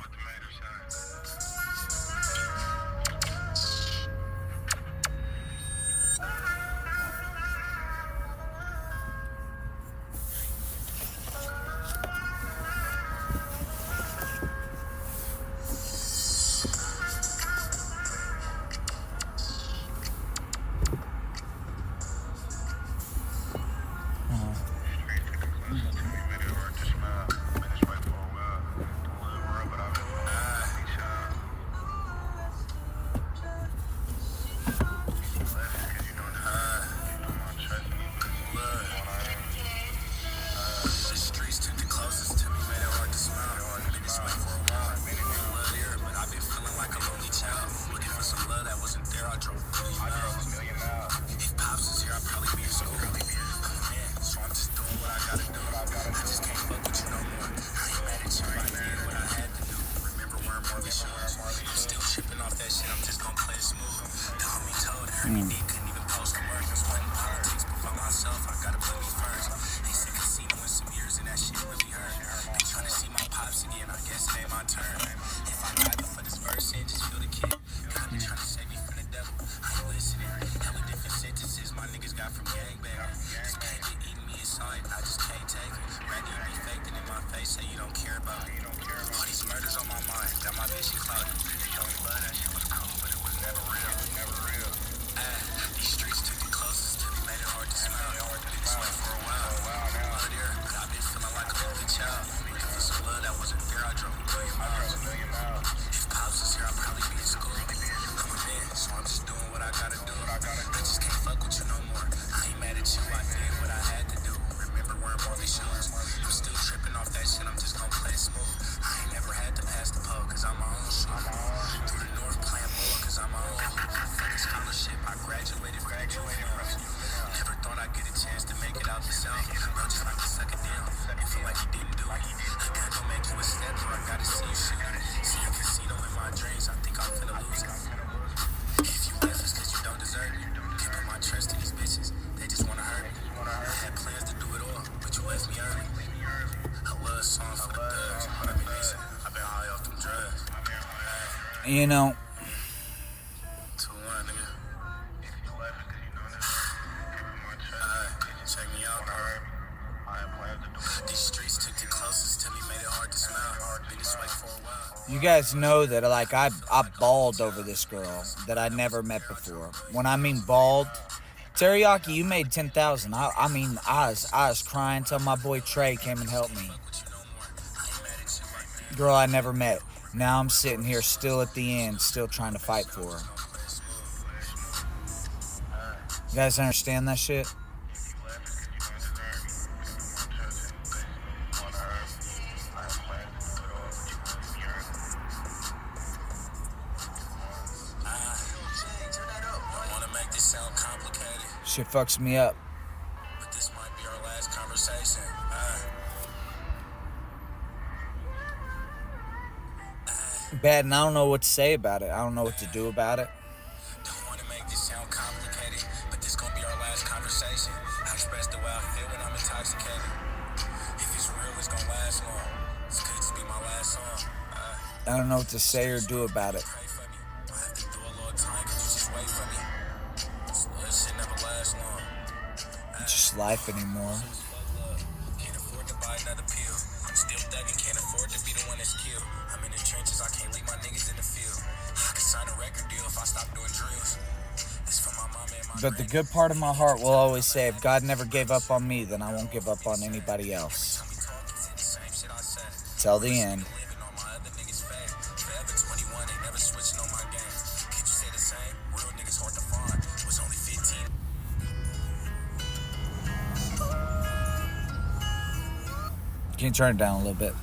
You know, these streets took the closest to me, made it hard to smile. guys know that like I bawled over this girl that I never met before. When I mean bawled, Teriyaki, you made 10,000. I mean I was crying till my boy Trey came and helped me. Girl I never met. Now I'm sitting here still at the end, still trying to fight for her. You guys understand that shit? Shit fucks me up. But this might be our last conversation. Bad, and I don't know what to say about it. I don't know what to do about it. Don't want to make this sound complicated, but this gonna be our last conversation. I express the way I feel when I'm intoxicated. If it's real, it's gonna last long. This could just be my last song. I don't know what to say or do about it. Pray for me. I have to do a little time, could you just wait for me? This shit never lasts long. It's just life anymore. Can't afford to buy another pill. Still thugging, can't afford to be the one that's killed. I'm in the trenches, I can't leave my niggas in the field. I could sign a record deal if I stop doing drills. It's for my mama and my But the good part of my heart will always say, if God never gave up on me, then I won't give up on anybody else. Till the end. living on my other niggas' fame. Forever 21, they never switching on my game. Could you say the same? Real niggas hard to find. Was only 15. Can you turn it down a little bit?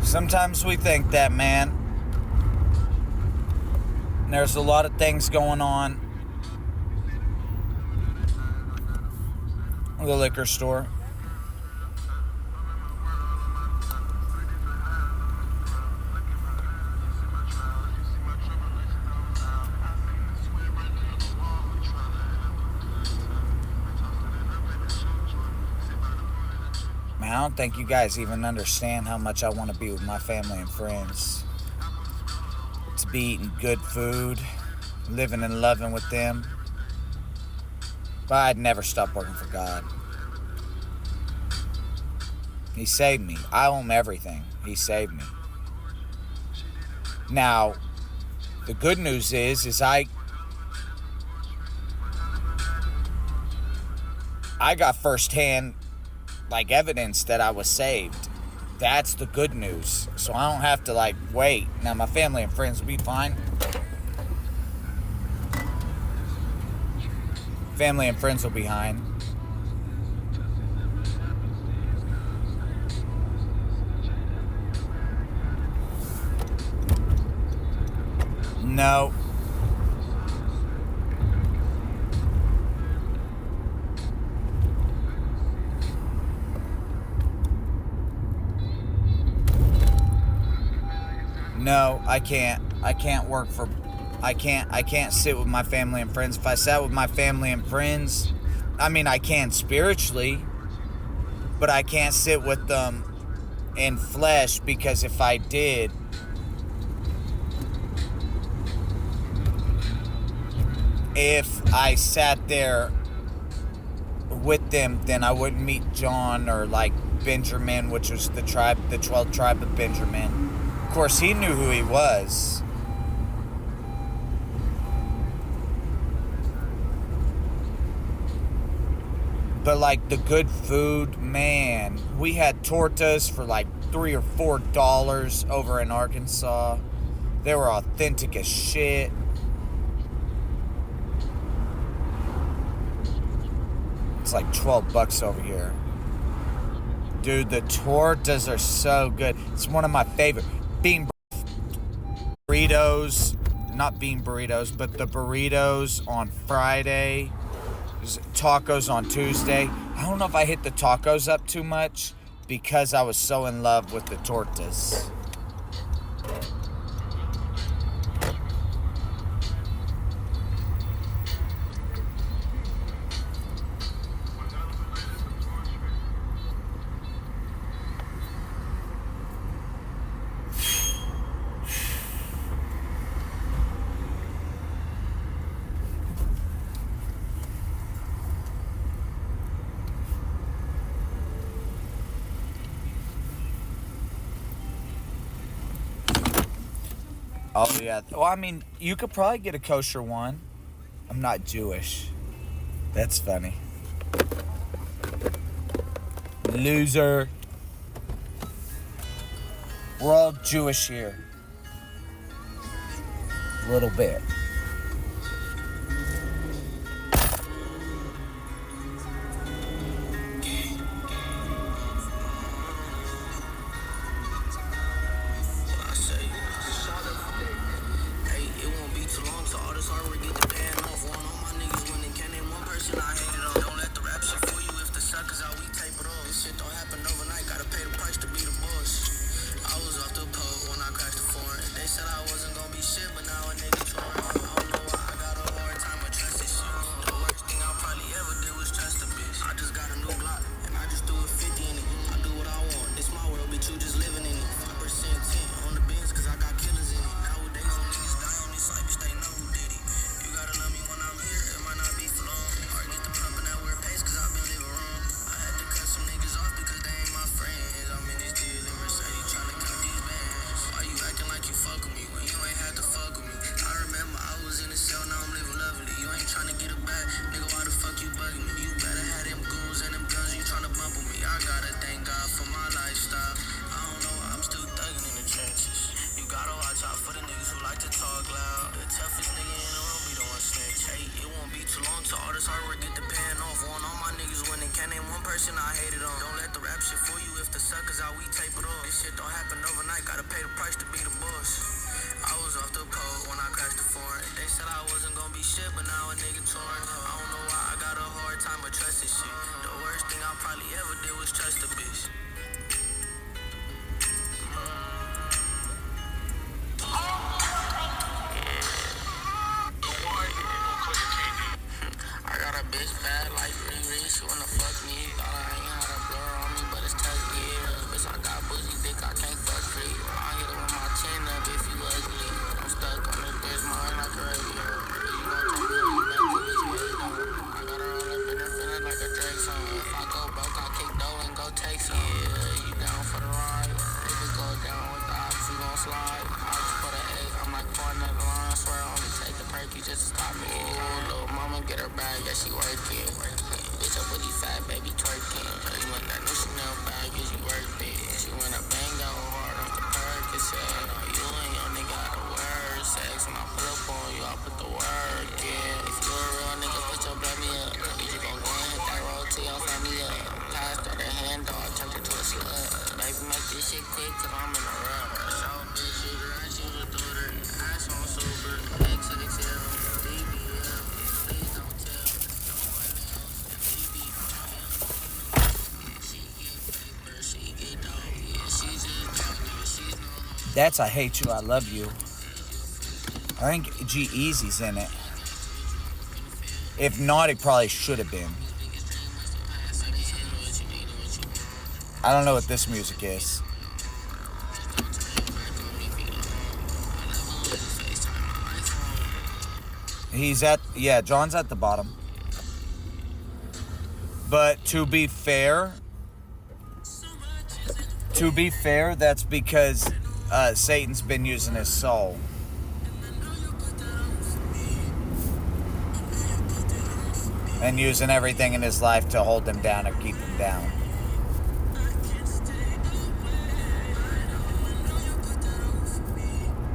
Sometimes we think that, man. There's a lot of things going on at the liquor store. Man, I don't think you guys even understand how much I want to be with my family and friends. To be eating good food, living and loving with them. But I'd never stop working for God. He saved me. I owe him everything. He saved me. Now, the good news is I got firsthand evidence that I was saved. That's the good news. So I don't have to wait. Now my family and friends will be fine. Family and friends will be fine. No. No, I can't. I can't sit with my family and friends. If I sat with my family and friends, I can spiritually, but I can't sit with them in flesh, because if I did, if I sat there with them, then I wouldn't meet John or Benjamin, which was the 12th tribe of Benjamin. Of course, he knew who he was. But the good food, man, we had tortas for $3 or $4 over in Arkansas. They were authentic as shit. It's like $12 over here. Dude, the tortas are so good. It's one of my favorite. Bean burritos. Not bean burritos, but the burritos on Friday. Tacos on Tuesday. I don't know if I hit the tacos up too much because I was so in love with the tortas. Oh, yeah. Well, I mean, you could probably get a kosher one. I'm not Jewish. That's funny. Loser. We're all Jewish here. A little bit. That's I Hate You, I Love You. I think G-Eazy's in it. If not, it probably should have been. I don't know what this music is. John's at the bottom. But to be fair, that's because Satan's been using his soul. And using everything in his life to hold him down or keep him down.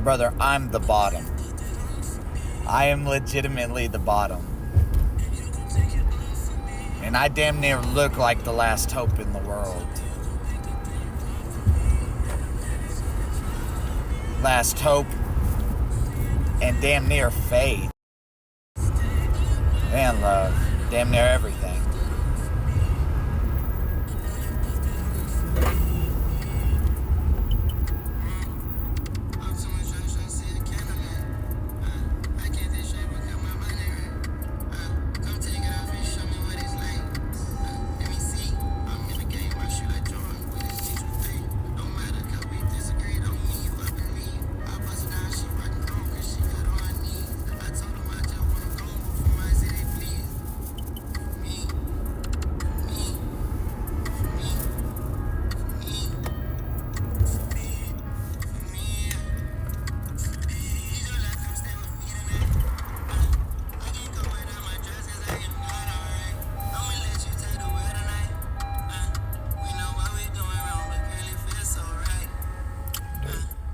Brother, I'm the bottom. I am legitimately the bottom. And I damn near look like the last hope in the world. Last hope and damn near faith. And love. Damn near everything.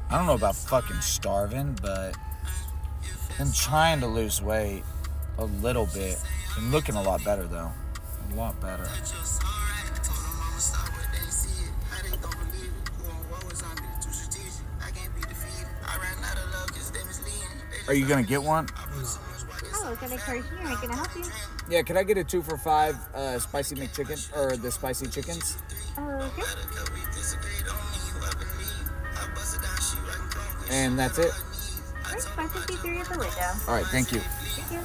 I don't know about fucking starving, but I'm trying to lose weight a little bit. I'm looking a lot better though. A lot better. Are you gonna get one? Hello, can I card here? Can I help you? Yeah, could I get a 2 for $5 spicy McChicken or the spicy chickens? Okay. And that's it? Alright, 553 at the window. Alright, thank you. Thank you.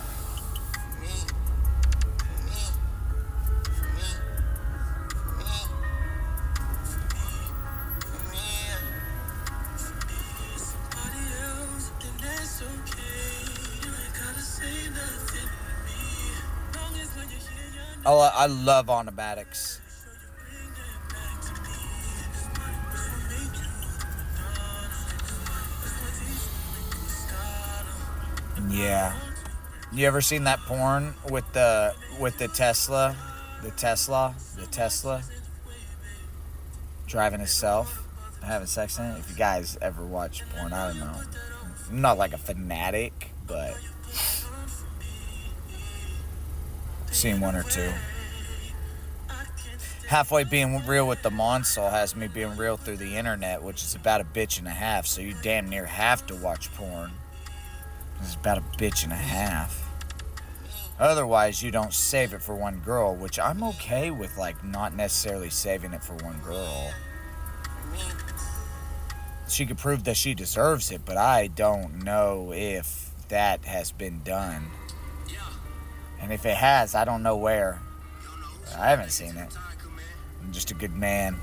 Oh, I love automatics. Yeah. You ever seen that porn with the Tesla? The Tesla driving itself, having sex in it? If you guys ever watch porn, I don't know. I'm not like a fanatic, but seen one or two. Halfway being real with the Monsol has me being real through the internet, which is about a bitch and a half, so you damn near have to watch porn. It's about a bitch and a half. Otherwise, you don't save it for one girl, which I'm okay with, like, not necessarily saving it for one girl. She could prove that she deserves it, but I don't know if that has been done. And if it has, I don't know where. I haven't seen it. I'm just a good man.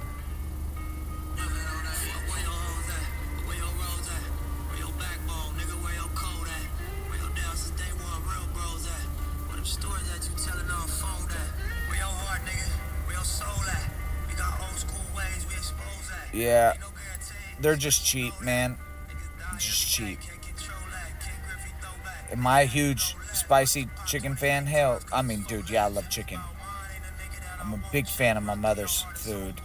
Yeah, they're just cheap, man. Just cheap. Am I a huge spicy chicken fan? Hell, I mean, dude, yeah, I love chicken. I'm a big fan of my mother's food.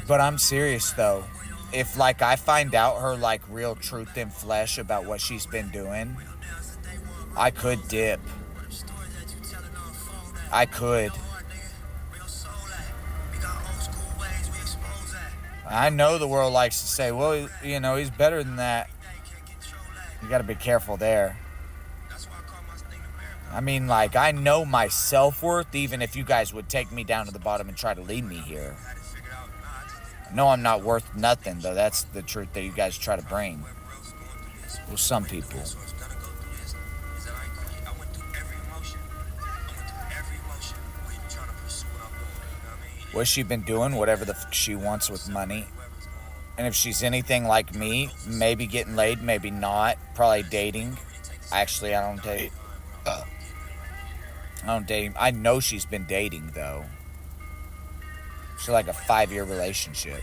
But I'm serious, though. If, like, I find out her, like, real truth in flesh about what she's been doing, I could dip. I could. I know the world likes to say, well, you know, he's better than that. You gotta be careful there. I mean, like, I know my self-worth, even if you guys would take me down to the bottom and try to leave me here. No, I'm not worth nothing, though. That's the truth that you guys try to bring. Well, some people. What's she been doing? Whatever the fuck she wants with money. And if she's anything like me, maybe getting laid, maybe not. Probably dating. Actually, I don't date. I don't date. I know she's been dating, though. She's like a 5-year relationship.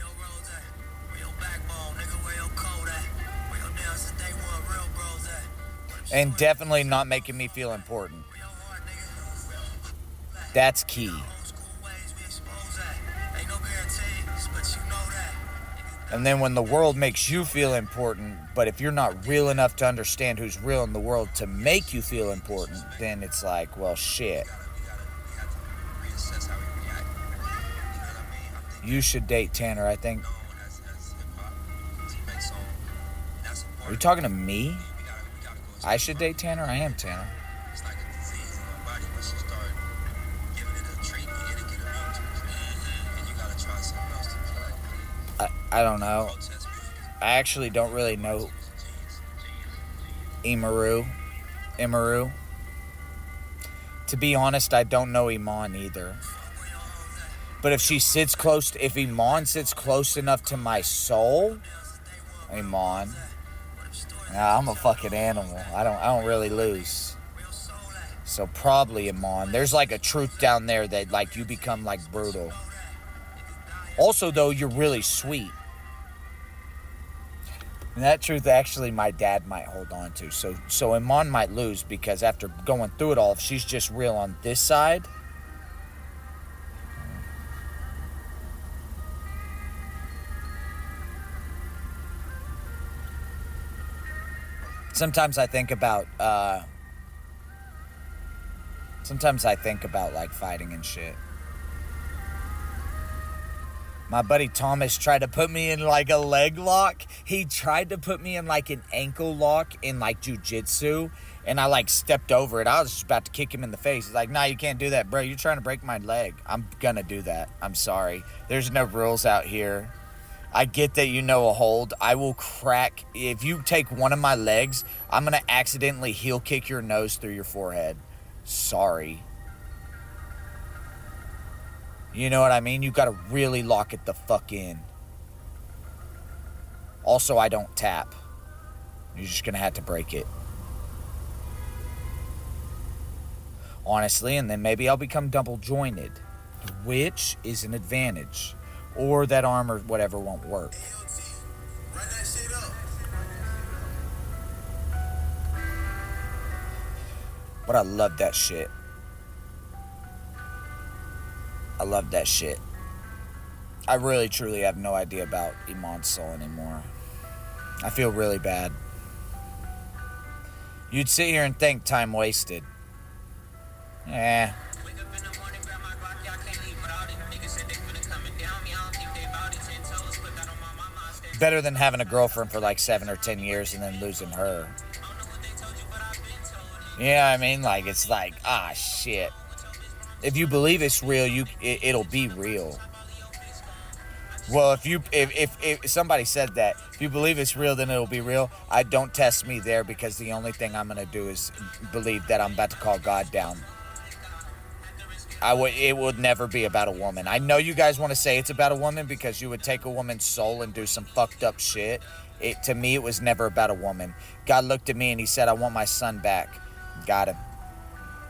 And definitely not making me feel important. That's key. And then when the world makes you feel important, but if you're not real enough to understand who's real in the world to make you feel important, then it's like, well, shit. You should date Tanner, I think. Are you talking to me? I should date Tanner? I am Tanner. I don't know. I actually don't really know Imaru. To be honest, I don't know Iman either. But if if Iman sits close enough to my soul, Iman, nah, I'm a fucking animal. I don't really lose. So probably Iman. There's like a truth down there that like you become like brutal. Also though, you're really sweet. And that truth actually my dad might hold on to. So Iman might lose because after going through it all, if she's just real on this side. Sometimes I think about like fighting and shit. My buddy Thomas tried to put me in like a leg lock. He tried to put me in like an ankle lock in like jiu-jitsu. And I like stepped over it. I was just about to kick him in the face. He's like, nah, you can't do that, bro. You're trying to break my leg. I'm gonna do that. I'm sorry. There's no rules out here. I get that you know a hold. I will crack. If you take one of my legs, I'm gonna accidentally heel kick your nose through your forehead. Sorry. You know what I mean? You gotta really lock it the fuck in. Also, I don't tap. You're just gonna have to break it. Honestly, and then maybe I'll become double jointed, which is an advantage. Or that arm or whatever won't work. But I love that shit. I love that shit. I really, truly have no idea about Iman's soul anymore. I feel really bad. You'd sit here and think time wasted. Eh. Better than having a girlfriend for like 7 or 10 years and then losing her. Yeah, I mean, like, it's like, shit. If you believe it's real, it'll be real. Well, if somebody said that, if you believe it's real, then it'll be real. Don't test me there because the only thing I'm gonna do is believe that I'm about to call God down. It would never be about a woman. I know you guys want to say it's about a woman because you would take a woman's soul and do some fucked up shit. To me, it was never about a woman. God looked at me and he said, I want my son back. Got him.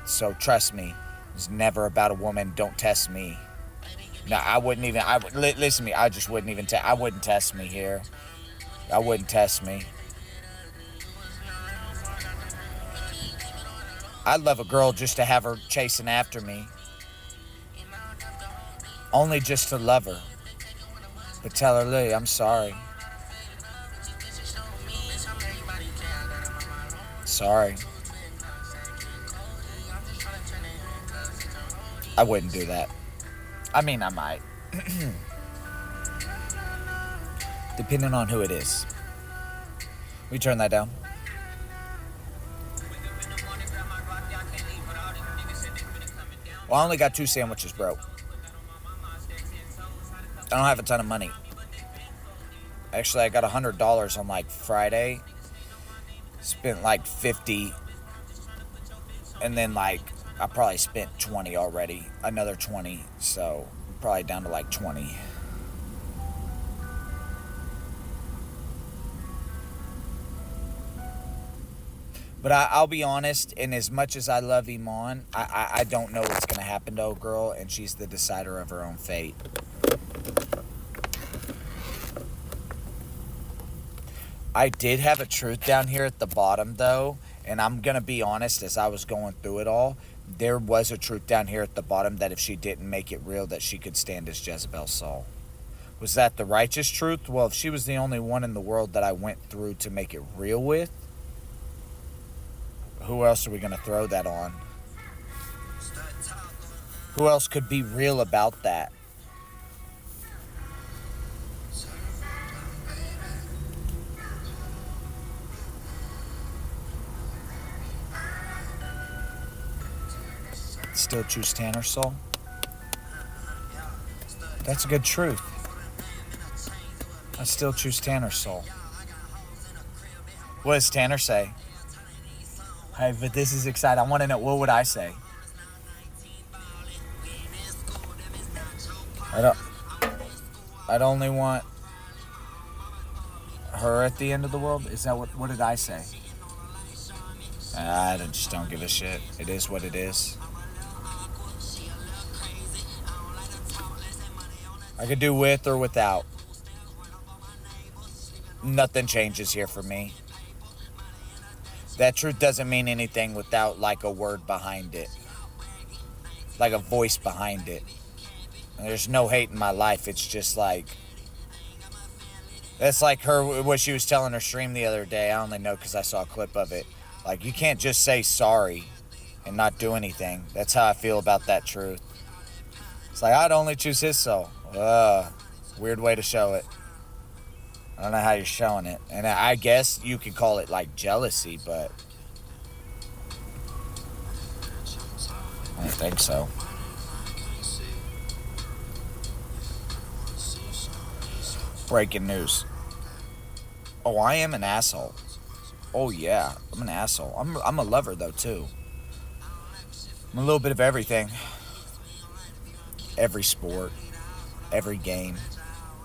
So trust me, it's never about a woman. Don't test me. No, I wouldn't even, listen to me, I just wouldn't even, I wouldn't test me here. I wouldn't test me. I'd love a girl just to have her chasing after me. Only just to love her. But tell her, Lily, I'm sorry. Sorry. I wouldn't do that. I mean, I might. Depending on who it is. We turn that down. Well, I only got 2 sandwiches, bro. I don't have a ton of money. Actually, I got $100 on like Friday. Spent like 50. And then like, I probably spent 20 already. Another 20. So, probably down to like 20. But I'll be honest, and as much as I love Iman, I don't know what's going to happen to old girl, and she's the decider of her own fate. I did have a truth down here at the bottom, though, And I'm going to be honest, as I was going through it all, there was a truth down here at the bottom that if she didn't make it real, that she could stand as Jezebel's soul. Was that the righteous truth? Well, if she was the only one in the world that I went through to make it real with, who else are we going to throw that on? Who else could be real about that? Still choose Tanner's soul? That's a good truth. I still choose Tanner's soul. What does Tanner say? Hey, but this is exciting. I want to know, what would I say? I'd only want her at the end of the world. Is that what did I say? I just don't give a shit. It is what it is. I could do with or without. Nothing changes here for me. That truth doesn't mean anything without like a word behind it. Like a voice behind it. There's no hate in my life. It's just like, that's like her, what she was telling her stream the other day. I only know because I saw a clip of it. Like, you can't just say sorry and not do anything. That's how I feel about that truth. It's like, I'd only choose his soul. Weird way to show it. I don't know how you're showing it. And I guess you could call it like jealousy, but I don't think so. Breaking news. Oh, I am an asshole. Oh yeah, I'm an asshole. I'm a lover though too. I'm a little bit of everything. Every sport, every game.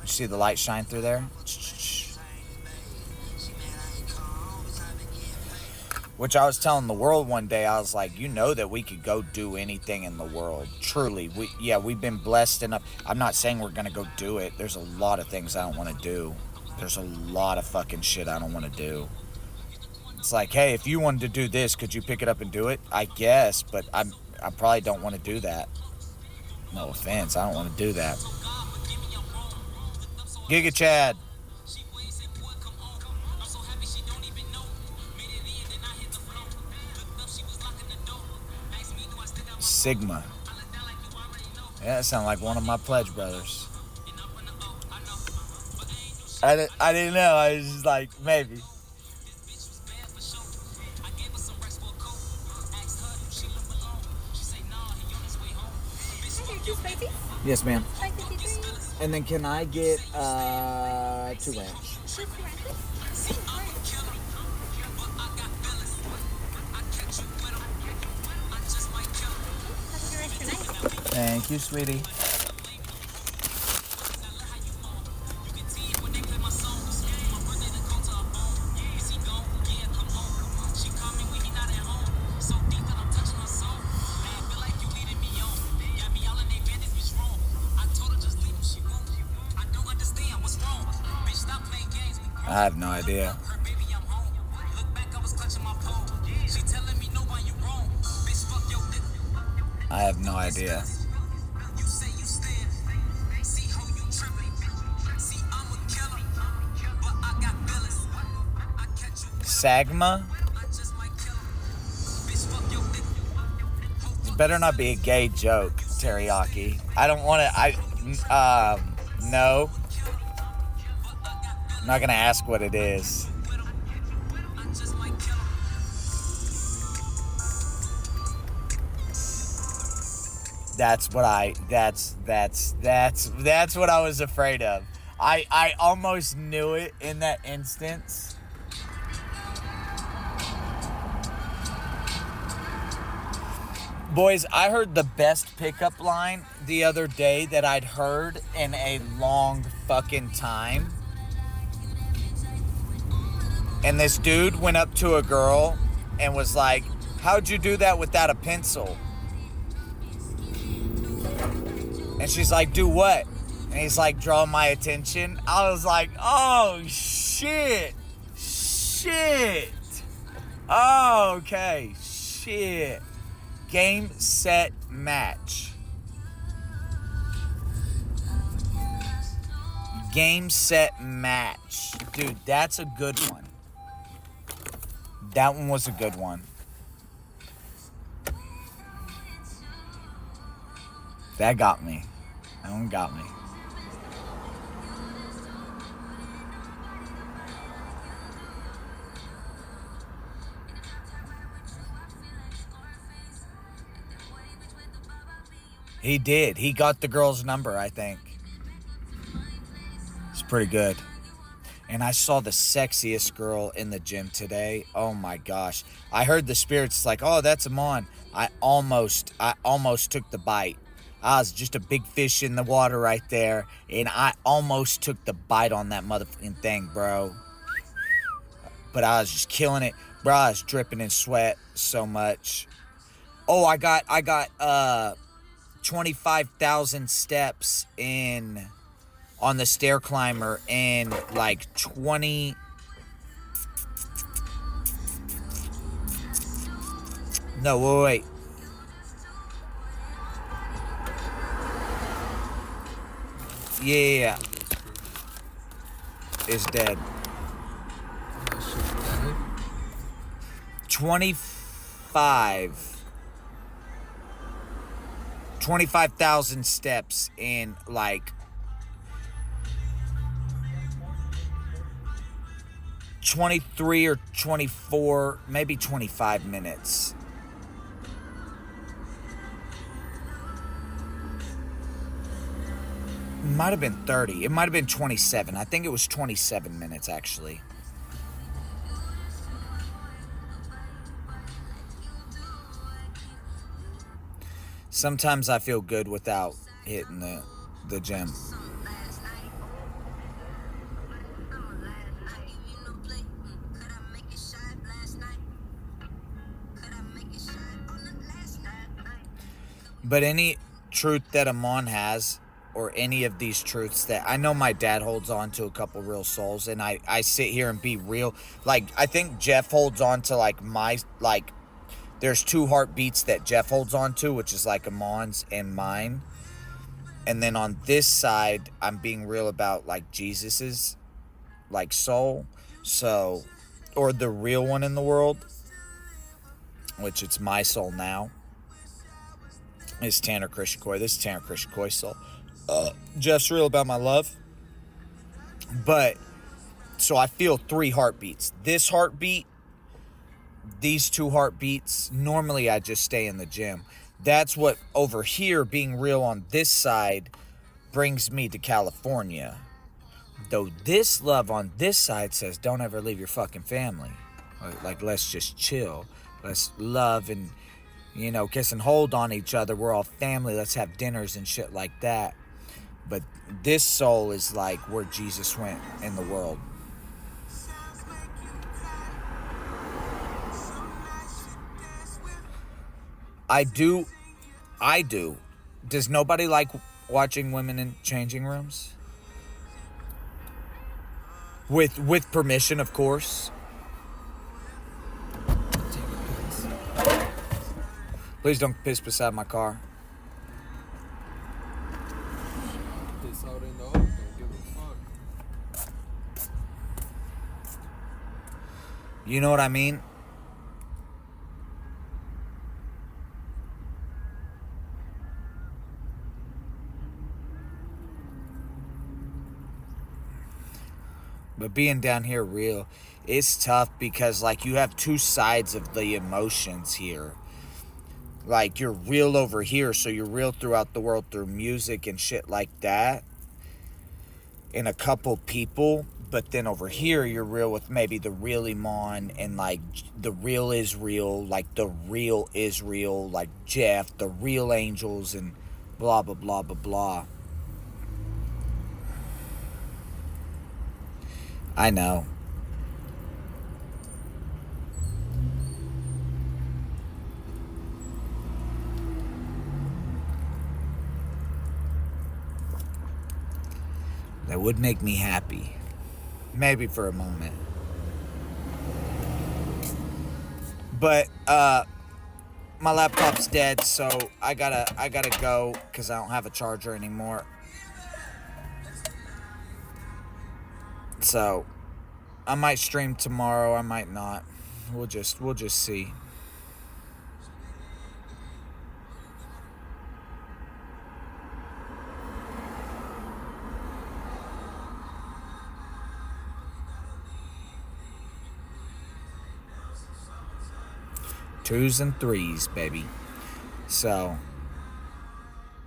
You see the light shine through there? Which I was telling the world one day, I was like, you know that we could go do anything in the world. Truly, we've been blessed enough. I'm not saying we're going to go do it. There's a lot of things I don't want to do. There's a lot of fucking shit I don't want to do. It's like, hey, if you wanted to do this, could you pick it up and do it? I guess, but I probably don't want to do that. No offense, I don't want to do that. Giga Chad. Sigma. Yeah, that sounds like one of my pledge brothers. I didn't know. I was just like, maybe. Yes, ma'am. And then can I get 2 ranch? Thank you, sweetie. I have no idea. I have no idea. Sagma? This better not be a gay joke, teriyaki. I don't want to, no. I'm not gonna ask what it is. That's what I was afraid of. I almost knew it in that instance. Boys, I heard the best pickup line the other day that I'd heard in a long fucking time. And this dude went up to a girl and was like, how'd you do that without a pencil? And she's like, do what? And he's like, draw my attention. I was like, oh, shit. Oh, okay. Shit. Game, set, match. Game, set, match. Dude, that's a good one. That one was a good one. That got me. That one got me. He did. He got the girl's number, I think. It's pretty good. And I saw the sexiest girl in the gym today. Oh my gosh. I heard the spirits like, oh, that's Amon. I almost took the bite. I was just a big fish in the water right there. And I almost took the bite on that motherfucking thing, bro. But I was just killing it. Bro, I was dripping in sweat so much. Oh, I got 25,000 steps on the stair climber in like 20. No, wait. Yeah. Is dead. 25,000 steps in like 23 or 24, maybe 25 minutes. Might have been 30. It might have been 27. I think it was 27 minutes actually. Sometimes I feel good without hitting the gym. But any truth that Amon has, or any of these truths that I know my dad holds on to a couple real souls, and I sit here and be real. Like, I think Jeff holds on to there's two heartbeats that Jeff holds on to, which is like Amon's and mine. And then on this side, I'm being real about like Jesus's like soul. So, or the real one in the world, which it's my soul now. It's Tanner Christian Coy. This is Tanner Christian Coy's soul. Jeff's real about my love. But, so I feel 3 heartbeats. This heartbeat, these 2 heartbeats, normally I just stay in the gym. That's what over here, being real on this side, brings me to California. Though this love on this side says, don't ever leave your fucking family. Like, let's just chill. Let's love and, kiss and hold on each other. We're all family. Let's have dinners and shit like that. But this soul is like where Jesus went in the world. I do. Does nobody like watching women in changing rooms? With permission, of course. Please don't piss beside my car. Piss out in the open, don't give a fuck. You know what I mean? But being down here real, it's tough because like you have 2 sides of the emotions here. Like, you're real over here, so you're real throughout the world through music and shit like that. And a couple people. But then over here, you're real with maybe the real Iman and, like, the real Israel. Like, the real Israel. Like, Jeff, the real angels, and blah, blah, blah, blah, blah. I know. That would make me happy. Maybe for a moment. But my laptop's dead, so I gotta go because I don't have a charger anymore. So I might stream tomorrow, I might not. We'll just see. Twos and threes, baby. So,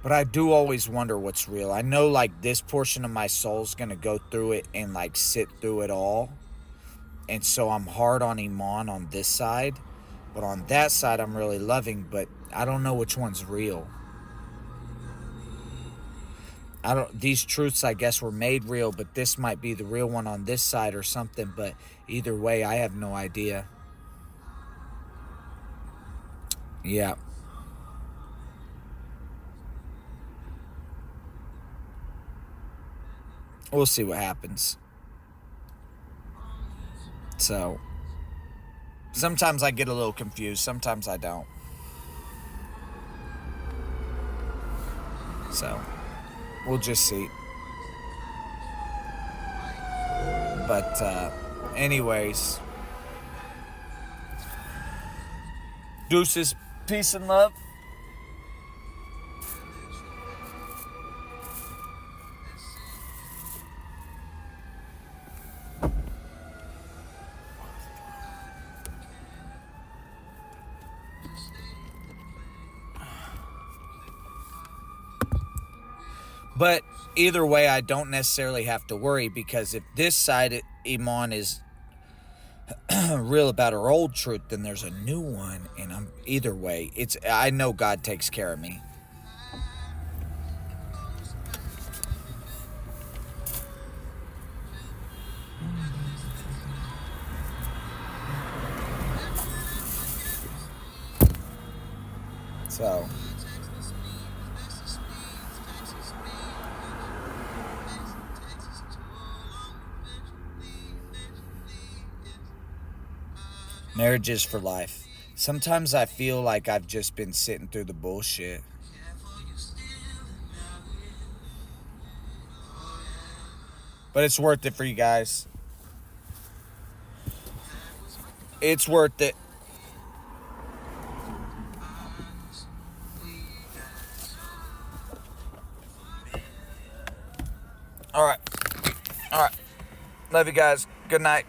but I do always wonder what's real. I know like this portion of my soul's gonna go through it and like sit through it all. And so I'm hard on Iman on this side. But on that side I'm really loving, but I don't know which one's real. These truths I guess were made real, but this might be the real one on this side or something, but either way I have no idea. Yeah. We'll see what happens. So, sometimes I get a little confused, sometimes I don't. So, we'll just see. But, anyways. Deuces, peace and love. But either way, I don't necessarily have to worry, because if this side, Iman, is real about her old truth, then there's a new one, and either way, I know God takes care of me. So, marriage is for life. Sometimes I feel like I've just been sitting through the bullshit. But it's worth it for you guys. It's worth it. All right. Love you guys. Good night.